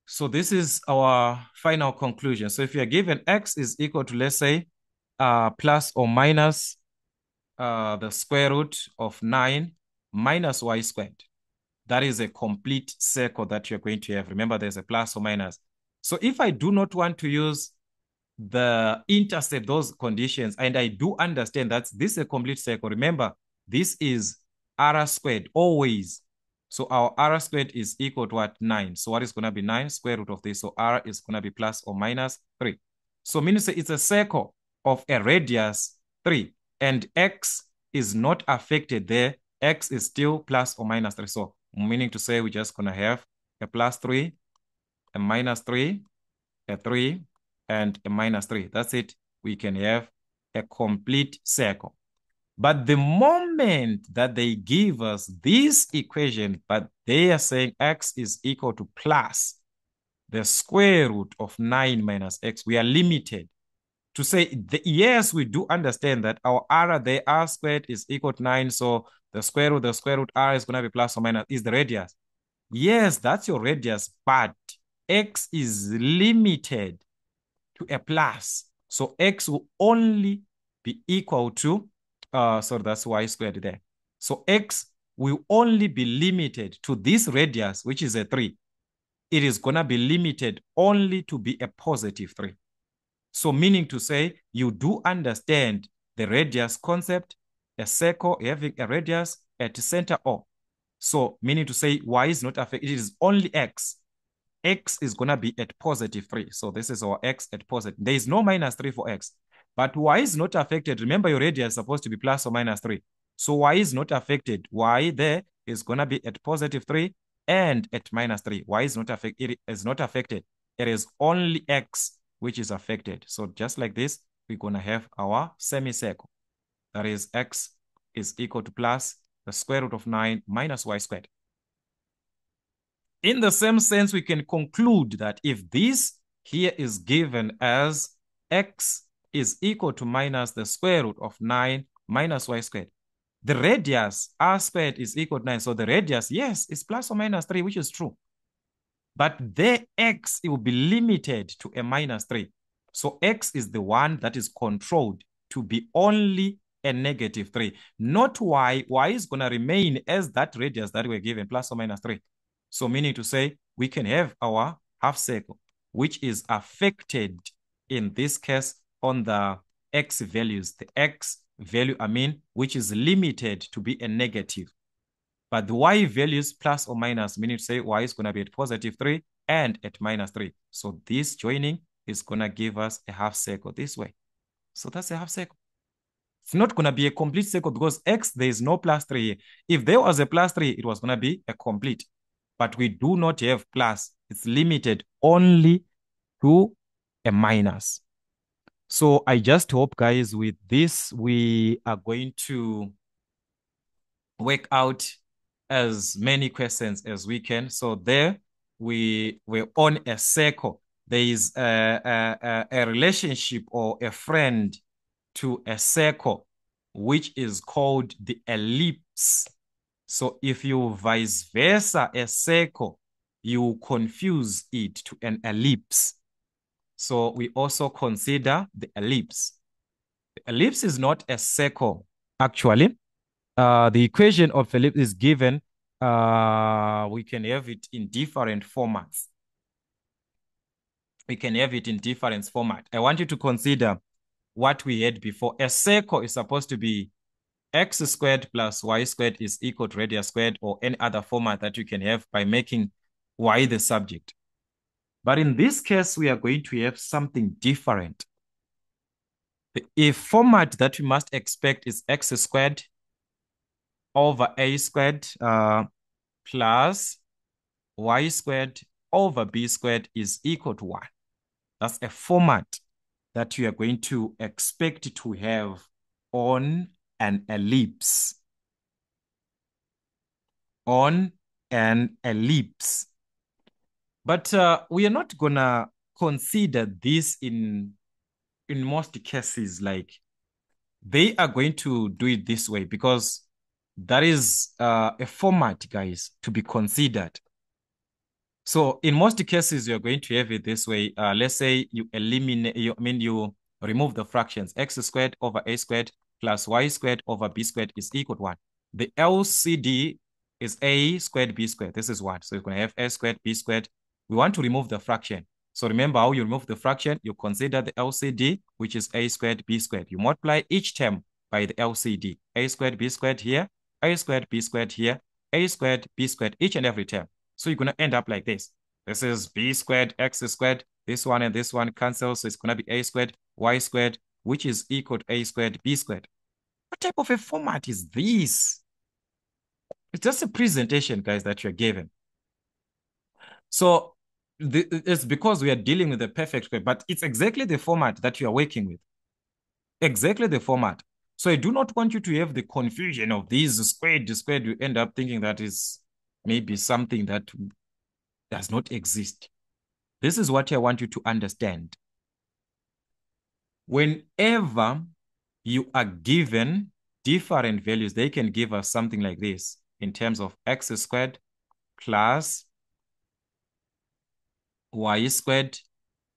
So this is our final conclusion. So if you are given x is equal to, let's say, plus or minus the square root of 9 minus y squared, that is a complete circle that you're going to have. Remember, there's a plus or minus. So if I do not want to use the intercept those conditions, and I do understand that this is a complete circle, remember, this is r squared always. So our r squared is equal to what? 9. So what is going to be 9? Square root of this. So r is going to be plus or minus 3. So meaning to say it's a circle of a radius 3. And x is not affected there. X is still plus or minus 3. So meaning to say we're just going to have a plus 3, a minus 3, a 3, and a minus 3. That's it. We can have a complete circle. But the moment that they give us this equation, but they are saying x is equal to plus the square root of 9 minus x, we are limited to say, yes, we do understand that our r there, r squared is equal to 9. So the square root r is going to be plus or minus, is the radius. Yes, that's your radius, but x is limited to a plus. So x will only be equal to, so that's y squared there. So x will only be limited to this radius, which is a 3. It is going to be limited only to be a positive 3. So meaning to say, you do understand the radius concept, a circle having a radius at center O. So meaning to say y is not affected, it is only x. X is going to be at positive 3. So this is our x at positive. There is no minus 3 for x. But y is not affected. Remember, your radius is supposed to be plus or minus 3. So y is not affected. Y there is going to be at positive 3 and at minus 3. Y is not affected. It is not affected. It is only x which is affected. So just like this, we're going to have our semicircle. That is, x is equal to plus the square root of 9 minus y squared. In the same sense, we can conclude that if this here is given as x is equal to minus the square root of 9 minus y squared, the radius r squared is equal to 9. So the radius, yes, is plus or minus 3, which is true. But the x, it will be limited to a minus 3. So x is the one that is controlled to be only a negative 3. Not y. Y is going to remain as that radius that we're given, plus or minus 3. So meaning to say, we can have our half circle, which is affected in this case on the x values. The x value, which is limited to be a negative. But the y values plus or minus, meaning to say y is going to be at positive 3 and at minus 3. So this joining is going to give us a half circle this way. So that's a half circle. It's not going to be a complete circle because x, there is no plus 3 here. If there was a plus 3, it was going to be a complete. But we do not have plus. It's limited only to a minus. So I just hope, guys, with this, we are going to work out as many questions as we can. So there, we're on a circle. There is a relationship or a friend to a circle, which is called the ellipse. So if you vice versa a circle, you confuse it to an ellipse. So we also consider the ellipse. The ellipse is not a circle, actually. The equation of ellipse is given. We can have it in different formats. We can have it in different format. I want you to consider what we had before. A circle is supposed to be x squared plus y squared is equal to radius squared, or any other format that you can have by making y the subject. But in this case, we are going to have something different. The format that we must expect is x squared over a squared plus y squared over b squared is equal to 1. That's a format that you are going to expect to have on an ellipse. On an ellipse. But we are not going to consider this in most cases. Like, they are going to do it this way because that is a format, guys, to be considered. So in most cases, you're going to have it this way. Let's say you eliminate, you remove the fractions. X squared over a squared plus y squared over b squared is equal to 1. The LCD is a squared b squared. This is 1. So you're going to have a squared b squared. We want to remove the fraction. So remember how you remove the fraction. You consider the LCD, which is a squared b squared. You multiply each term by the LCD. A squared b squared here, a squared b squared here, a squared b squared, each and every term. So you're going to end up like this. This is b squared, x squared. This one and this one cancel. So it's going to be a squared, y squared, which is equal to a squared, b squared. What type of a format is this? It's just a presentation, guys, that you're given. So it's because we are dealing with the perfect square, but it's exactly the format that you are working with. Exactly the format. So I do not want you to have the confusion of these squared. You end up thinking that is maybe something that does not exist. This is what I want you to understand. Whenever you are given different values, they can give us something like this in terms of x squared plus y squared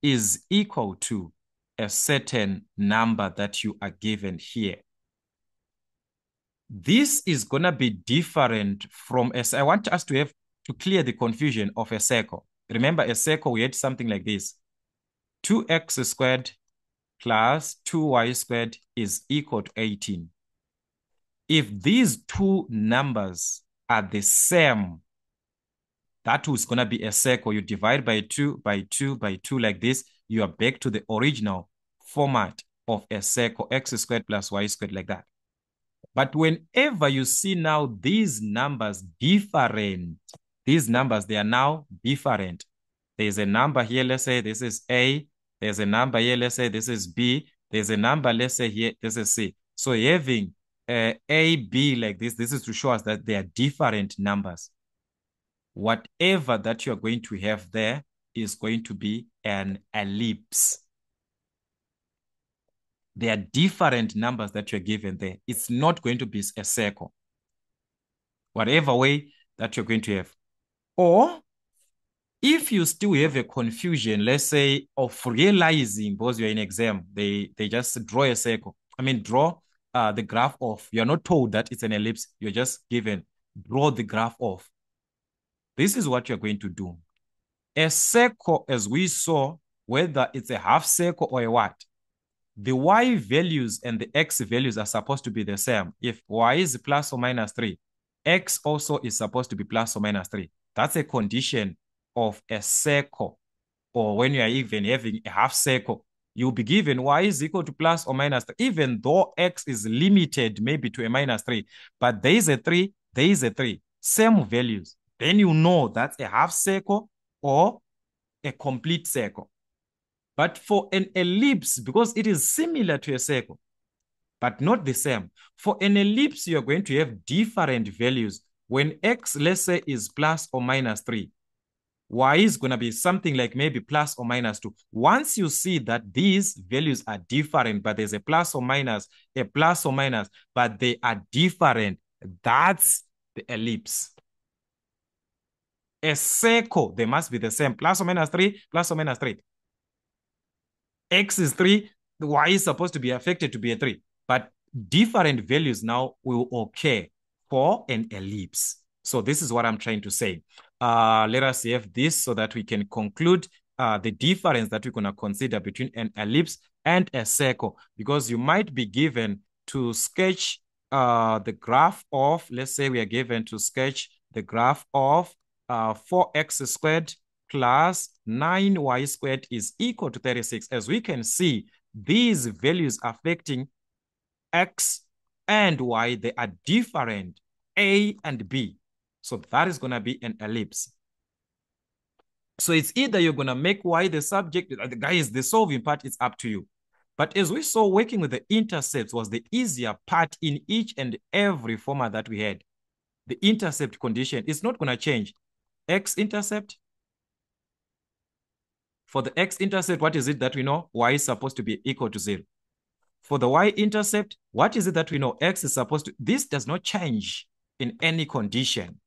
is equal to a certain number that you are given here. This is going to be different from I want us to have to clear the confusion of a circle. Remember, a circle, we had something like this. 2x squared plus 2y squared is equal to 18. If these two numbers are the same, that is going to be a circle. You divide by 2, by 2, by 2 like this. You are back to the original format of a circle, x squared plus y squared like that. But whenever you see now these numbers different, these numbers, they are now different. There's a number here, let's say this is A. There's a number here, let's say this is B. There's a number, let's say here, this is C. So having A, B like this is to show us that they are different numbers. Whatever that you're going to have there is going to be an ellipse. There are different numbers that you're given there. It's not going to be a circle. Whatever way that you're going to have. Or if you still have a confusion, let's say, of realizing, because you're in exam, they just draw a circle. I mean, draw the graph of, you're not told that it's an ellipse. You're just given, draw the graph of. This is what you're going to do. A circle, as we saw, whether it's a half circle or a what, the y values and the x values are supposed to be the same. If y is plus or minus 3, x also is supposed to be plus or minus 3. That's a condition of a circle. Or when you are even having a half circle, you'll be given y is equal to plus or minus 3, even though x is limited maybe to a minus 3. But there is a 3, there is a 3. Same values. Then you know that's a half circle or a complete circle. But for an ellipse, because it is similar to a circle, but not the same. For an ellipse, you're going to have different values. When x, let's say, is plus or minus 3, y is going to be something like maybe plus or minus 2. Once you see that these values are different, but there's a plus or minus, but they are different, that's the ellipse. A circle, they must be the same. Plus or minus 3, plus or minus 3. X is 3, the y is supposed to be affected to be a 3. But different values now will occur for an ellipse. So this is what I'm trying to say. Let us have this so that we can conclude the difference that we're going to consider between an ellipse and a circle. Because you might be given to sketch the graph of, let's say we are given to sketch the graph of 4x squared plus 9y squared is equal to 36. As we can see, these values affecting x and y, they are different, A and B. So that is going to be an ellipse. So it's either you're going to make y the subject, guys, the solving part is up to you. But as we saw, working with the intercepts was the easier part in each and every format that we had. The intercept condition is not going to change. X-intercept. For the x-intercept, what is it that we know? Y is supposed to be equal to 0. For the y-intercept, what is it that we know? X is supposed to... This does not change in any condition.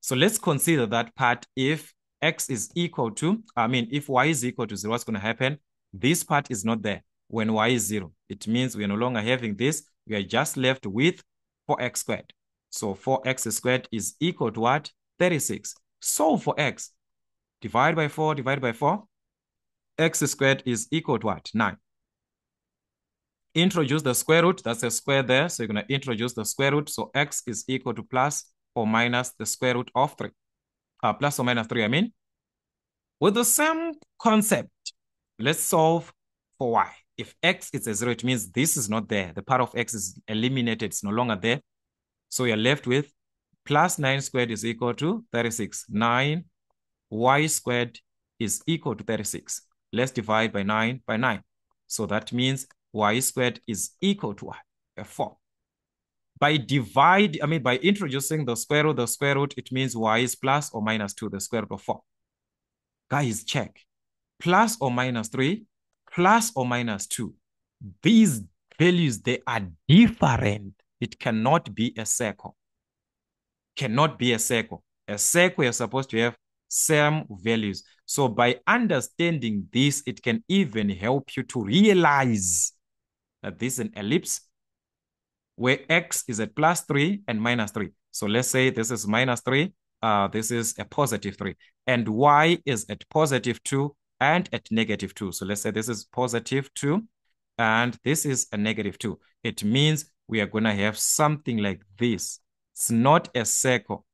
So let's consider that part. If x is equal to... if y is equal to 0, what's going to happen? This part is not there when y is 0. It means we are no longer having this. We are just left with 4x squared. So 4x squared is equal to what? 36. Solve for x. Divide by 4, divide by 4. X squared is equal to what? 9. Introduce the square root. That's a square there. So you're going to introduce the square root. So x is equal to plus or minus the square root of 3. Plus or minus 3, I mean. With the same concept, let's solve for y. If x is a 0, it means this is not there. The part of x is eliminated. It's no longer there. So you're left with plus 9 squared is equal to 36. 9 y squared is equal to 36. Let's divide by 9 by 9. So that means y squared is equal to what? 4. By introducing the square root, it means y is plus or minus 2, the square root of 4. Guys, check. Plus or minus 3, plus or minus 2. these values, they are different. It cannot be a circle. Cannot be a circle. A circle, you're supposed to have same values. So by understanding this, it can even help you to realize that this is an ellipse where x is at +3 and -3. So let's say this is -3, this is a +3, and y is at +2 and at -2. So let's say this is +2 and this is a -2. It means we are going to have something like this. It's not a circle.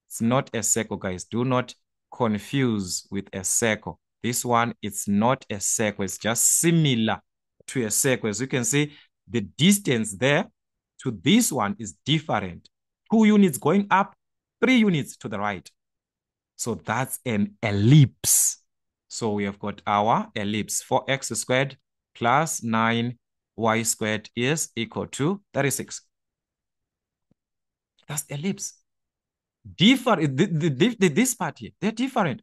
It's not a circle, guys. Do not confuse with a circle. This one, it's not a circle. It's just similar to a circle. As you can see, the distance there to this one is different. 2 units going up, 3 units to the right. So that's an ellipse. So we have got our ellipse. 4x squared plus 9y squared is equal to 36. That's the ellipse. Different. This part here, they're different.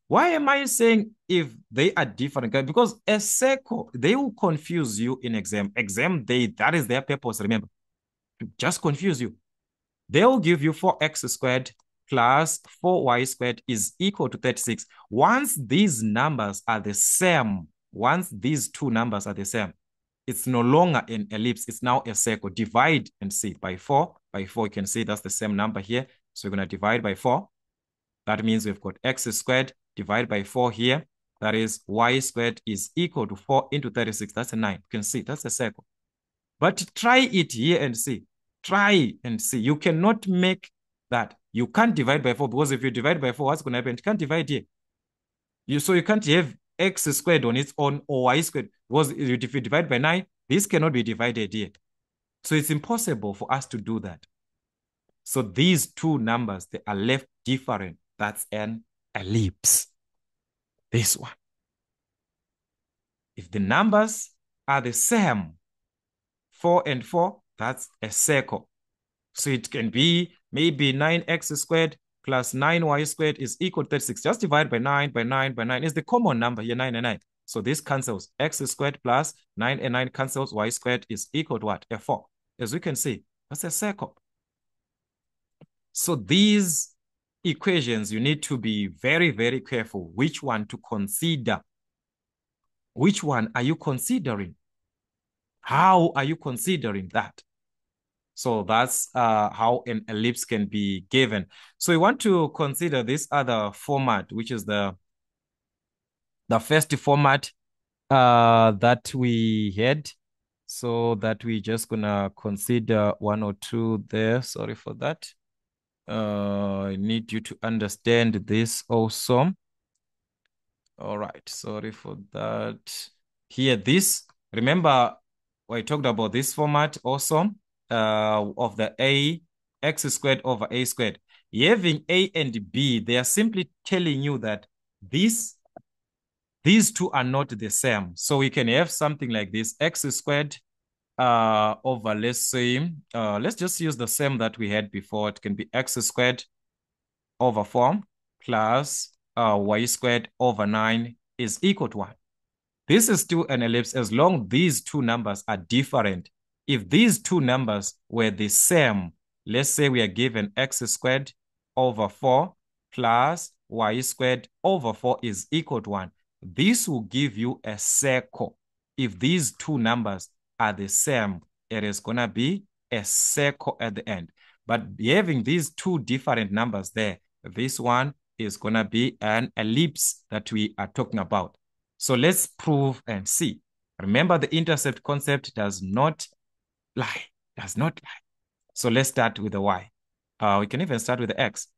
Why am I saying if they are different? Because a circle, they will confuse you in exam. That is their purpose, remember. To just confuse you. They will give you 4x squared plus 4y squared is equal to 36. Once these numbers are the same, once these two numbers are the same, it's no longer an ellipse. It's now a circle. Divide and see by 4. By 4, you can see that's the same number here. So we're going to divide by 4. That means we've got x squared divided by 4 here. That is y squared is equal to 4 into 36. That's a 9. You can see that's a circle. But try it here and see. Try and see. You cannot make that. You can't divide by 4 because if you divide by 4, what's going to happen? You can't divide here. So you can't have x squared on its own or y squared because if you divide by 9, this cannot be divided here. So it's impossible for us to do that. So these two numbers, they are left different. That's an ellipse. This one. If the numbers are the same, 4 and 4, that's a circle. So it can be maybe 9x squared plus 9y squared is equal to 36. Just divide by 9, by 9, by 9 is the common number here, 9 and 9. So this cancels. X squared plus 9 and 9 cancels. Y squared is equal to what? A 4. As we can see, that's a circle. So these equations, you need to be very, very careful which one to consider. Which one are you considering? How are you considering that? So that's how an ellipse can be given. So we want to consider this other format, which is the first format that we had. So that we just gonna consider 1 or 2 there. Sorry for that. I need you to understand this also. All right, sorry for that. Here, remember, I talked about this format also of the x squared over a squared. Having a and b, they are simply telling you that these two are not the same. So we can have something like this, x squared over, let's say, let's just use the same that we had before. It can be x squared over 4 plus y squared over 9 is equal to 1. This is still an ellipse as long these two numbers are different. If these two numbers were the same, let's say we are given x squared over 4 plus y squared over 4 is equal to 1. This will give you a circle. If these two numbers are the same, it is going to be a circle at the end. But having these two different numbers there, this one is going to be an ellipse that we are talking about. So let's prove and see. Remember, the intercept concept does not lie. Does not lie. So let's start with the y. We can even start with the x.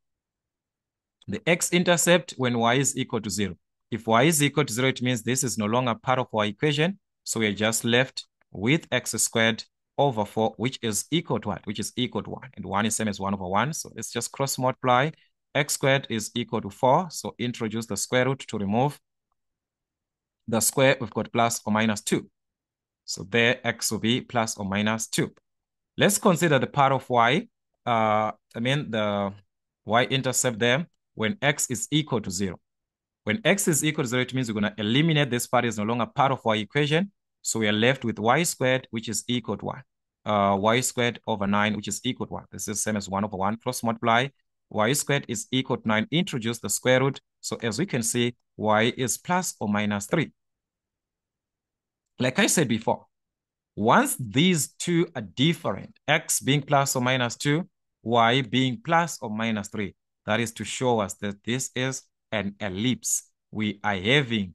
The x-intercept when y is equal to 0. If y is equal to 0, it means this is no longer part of our equation. So we're just left with x squared over 4, which is equal to what? Which is equal to 1. And 1 is same as 1 over 1. So let's just cross multiply. X squared is equal to 4. So introduce the square root to remove the square. We've got plus or minus 2. So there x will be plus or minus 2. Let's consider the part of y. The y-intercept there when x is equal to 0. When x is equal to 0, it means we're going to eliminate this part. Is no longer part of our equation. So we are left with y squared, which is equal to 1. Y squared over 9, which is equal to 1. This is the same as 1 over 1. Cross multiply. Y squared is equal to 9. Introduce the square root. So as we can see, y is plus or minus 3. Like I said before, once these two are different, x being plus or minus 2, y being plus or minus 3, that is to show us that this is an ellipse. We are having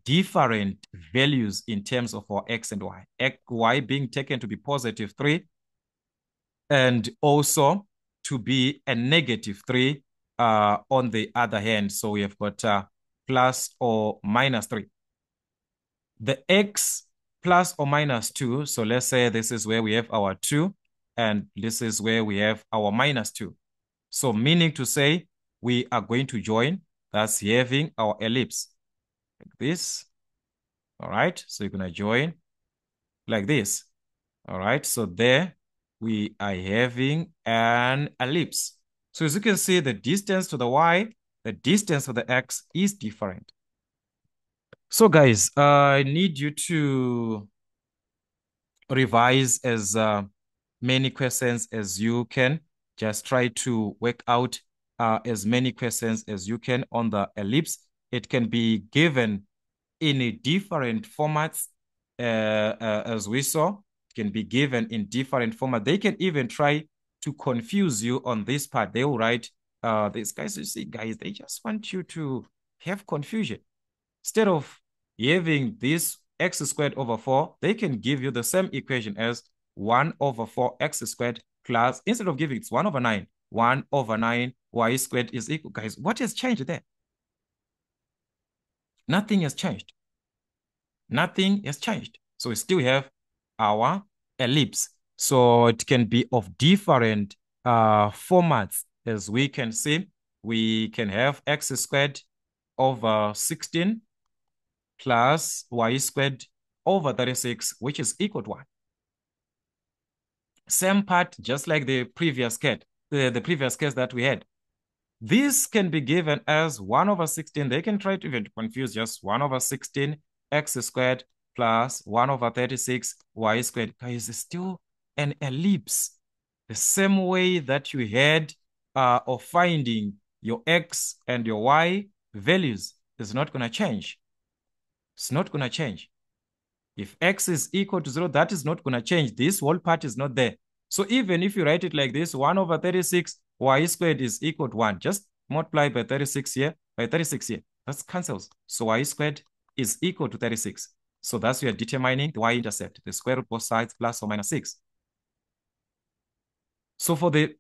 different values in terms of our x and y. Y being taken to be positive 3 and also to be a negative 3 on the other hand. So we have got plus or minus 3. The x plus or minus 2. So let's say this is where we have our 2 and this is where we have our minus 2. So meaning to say we are going to join, that's having our ellipse like this. All right. So you're going to join like this. All right. So there we are having an ellipse. So as you can see, the distance to the y, the distance to the x is different. So guys, I need you to revise as many questions as you can. Just try to work out as many questions as you can on the ellipse. It can be given in a different formats as we saw. It can be given in different formats. They can even try to confuse you on this part. They will write, these guys, you see, guys, they just want you to have confusion. Instead of having this x squared over 4, they can give you the same equation as 1 over 4 x squared plus, instead of giving it's 1 over 9, 1 over 9 y squared is equal. Guys, what has changed there? Nothing has changed. Nothing has changed. So we still have our ellipse. So it can be of different formats. As we can see, we can have x squared over 16 plus y squared over 36, which is equal to 1. Same part, just like the previous case, the previous case that we had. This can be given as 1 over 16. They can try to even confuse just 1 over 16 x squared plus 1 over 36 y squared. Guys, it's still an ellipse. The same way that you had of finding your x and your y values is not going to change. It's not going to change. If x is equal to 0, that is not going to change. This whole part is not there. So even if you write it like this, 1 over 36 y squared is equal to 1. Just multiply by 36 here, by 36 here. That cancels. So y squared is equal to 36. So that's we are determining the y-intercept, the square root both sides plus or minus 6. So for the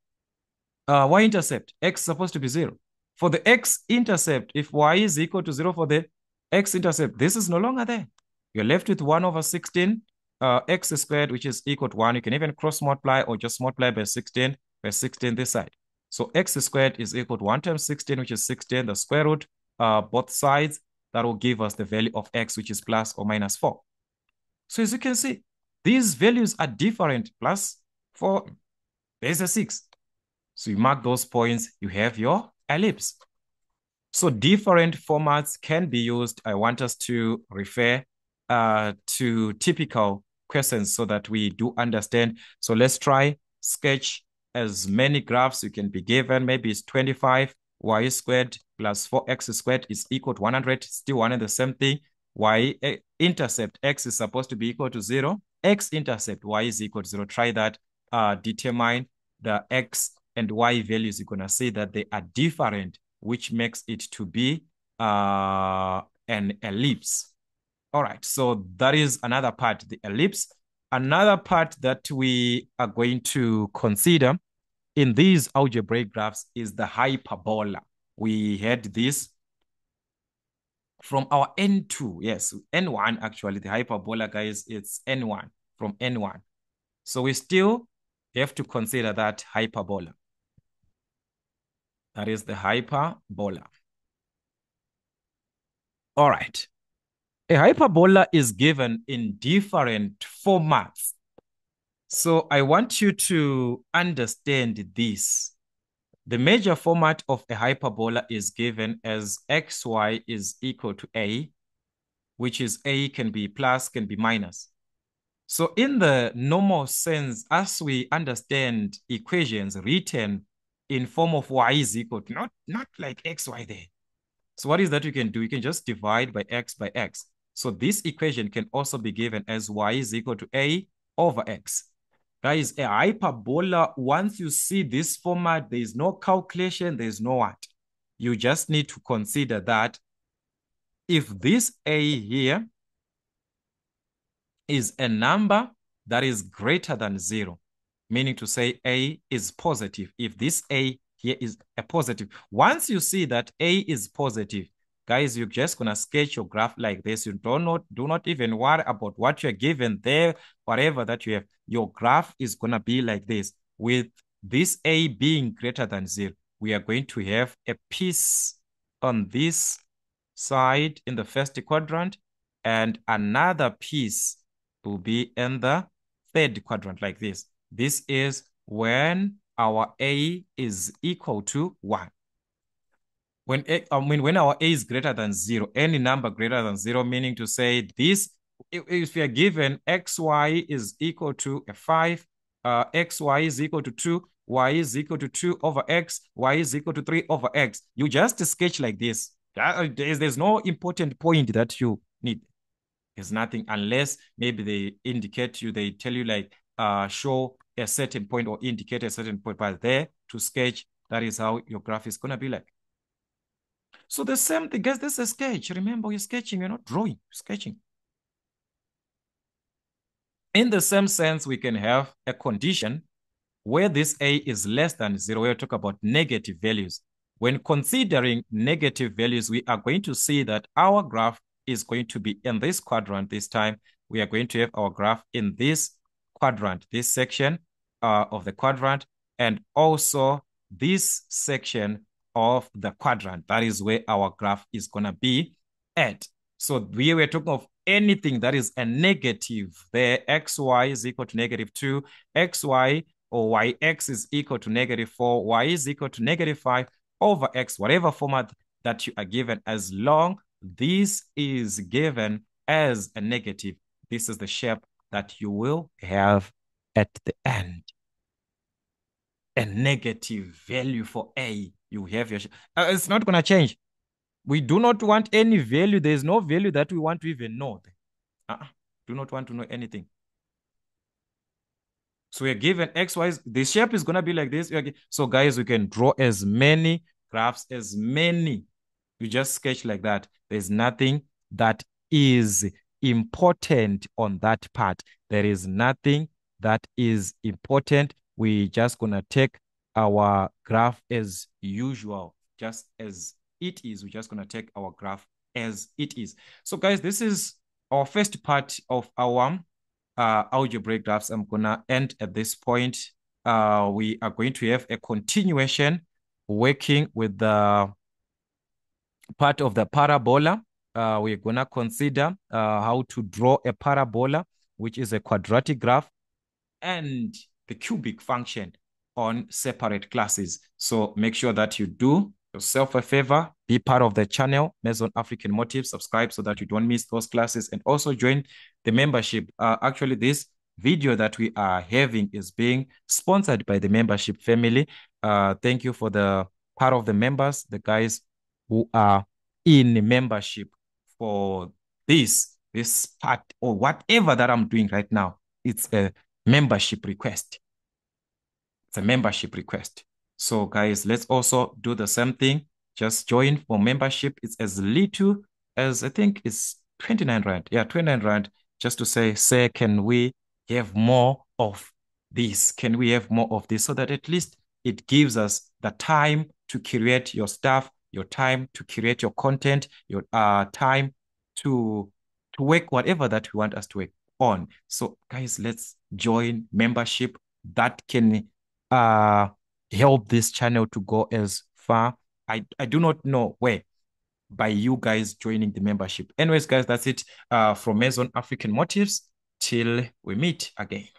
y-intercept, x is supposed to be 0. For the x-intercept, if y is equal to 0 for the x-intercept, this is no longer there. You're left with 1 over 16 x squared, which is equal to 1. You can even cross multiply or just multiply by 16 this side. So x squared is equal to 1 times 16, which is 16, the square root, both sides. That will give us the value of x, which is plus or minus 4. So as you can see, these values are different. Plus 4, there's a 6. So you mark those points, you have your ellipse. So different formats can be used. I want us to refer to typical questions so that we do understand. So let's try sketch as many graphs you can be given. Maybe it's 25 y squared plus 4x squared is equal to 100. Still one and the same thing. Y-intercept x is supposed to be equal to 0. X-intercept y is equal to 0. Try that. Determine the x and y values. You're going to see that they are different, which makes it to be an ellipse. All right, so that is another part, the ellipse. Another part that we are going to consider in these algebraic graphs is the hyperbola. We had this from our N2. Yes, N1 actually, the hyperbola, guys, it's N1, from N1. So we still have to consider that hyperbola. That is the hyperbola. All right. A hyperbola is given in different formats. So I want you to understand this. The major format of a hyperbola is given as xy is equal to a, which is a can be plus, can be minus. So in the normal sense, as we understand equations written in form of y is equal to, not like xy there. So what is that you can do? You can just divide by x by x. So this equation can also be given as y is equal to a over x. Guys, a hyperbola, once you see this format, there is no calculation, there is no what. You just need to consider that if this a here is a number that is greater than 0, meaning to say a is positive. If this a here is a positive, once you see that a is positive, guys, you're just going to sketch your graph like this. You do not even worry about what you're given there, whatever that you have. Your graph is going to be like this. With this a being greater than 0, we are going to have a piece on this side in the first quadrant and another piece will be in the third quadrant like this. This is when our a is equal to 1. When our a is greater than 0, any number greater than 0, meaning to say this, if we are given xy is equal to 5, xy is equal to 2, y is equal to 2 over x, y is equal to 3 over x, you just sketch like this. There's no important point that you need. There's nothing, unless maybe they indicate you, they tell you like show a certain point or indicate a certain point, but there to sketch, that is how your graph is going to be like. So the same thing, guys, this is a sketch. Remember, you're sketching, you're not drawing, you're sketching. In the same sense, we can have a condition where this a is less than 0, we'll talk about negative values. When considering negative values, we are going to see that our graph is going to be in this quadrant this time. We are going to have our graph in this quadrant, this section of the quadrant, and also this section of the quadrant. That is where our graph is going to be at. So we were talking of anything that is a negative there. Xy is equal to -2, xy or yx is equal to -4, y is equal to -5 over x, whatever format that you are given, as long this is given as a negative, this is the shape that you will have at the end. A negative value for a, you have your it's not going to change. We do not want any value. There's no value that we want to even know. Do not want to know anything. So we're given xy, the shape is going to be like this. So guys, we can draw as many graphs, as many. You just sketch like that. There's nothing that is important on that part. There is nothing that is important. We just going to take our graph as usual, just as it is. We're just going to take our graph as it is. So guys, this is our first part of our algebraic graphs. I'm gonna end at this point. We are going to have a continuation working with the part of the parabola. We're gonna consider how to draw a parabola, which is a quadratic graph, and the cubic function on separate classes. So make sure that you do yourself a favor, be part of the channel, Mezon African Motives, subscribe so that you don't miss those classes, and also join the membership. Actually, this video that we are having is being sponsored by the membership family. Thank you for the part of the members, the guys who are in membership for this part or whatever that I'm doing right now. It's a membership request. It's a membership request. So guys, let's also do the same thing. Just join for membership. It's as little as, I think it's 29 Rand. Yeah, 29 Rand. Just to say, can we have more of this? Can we have more of this? So that at least it gives us the time to create your stuff, your time to create your content, your time to work whatever that we want us to work on. So guys, let's join membership. That can help this channel to go as far. I do not know where, by you guys joining the membership. Anyways, guys, that's it from Mezon African Motives. Till we meet again.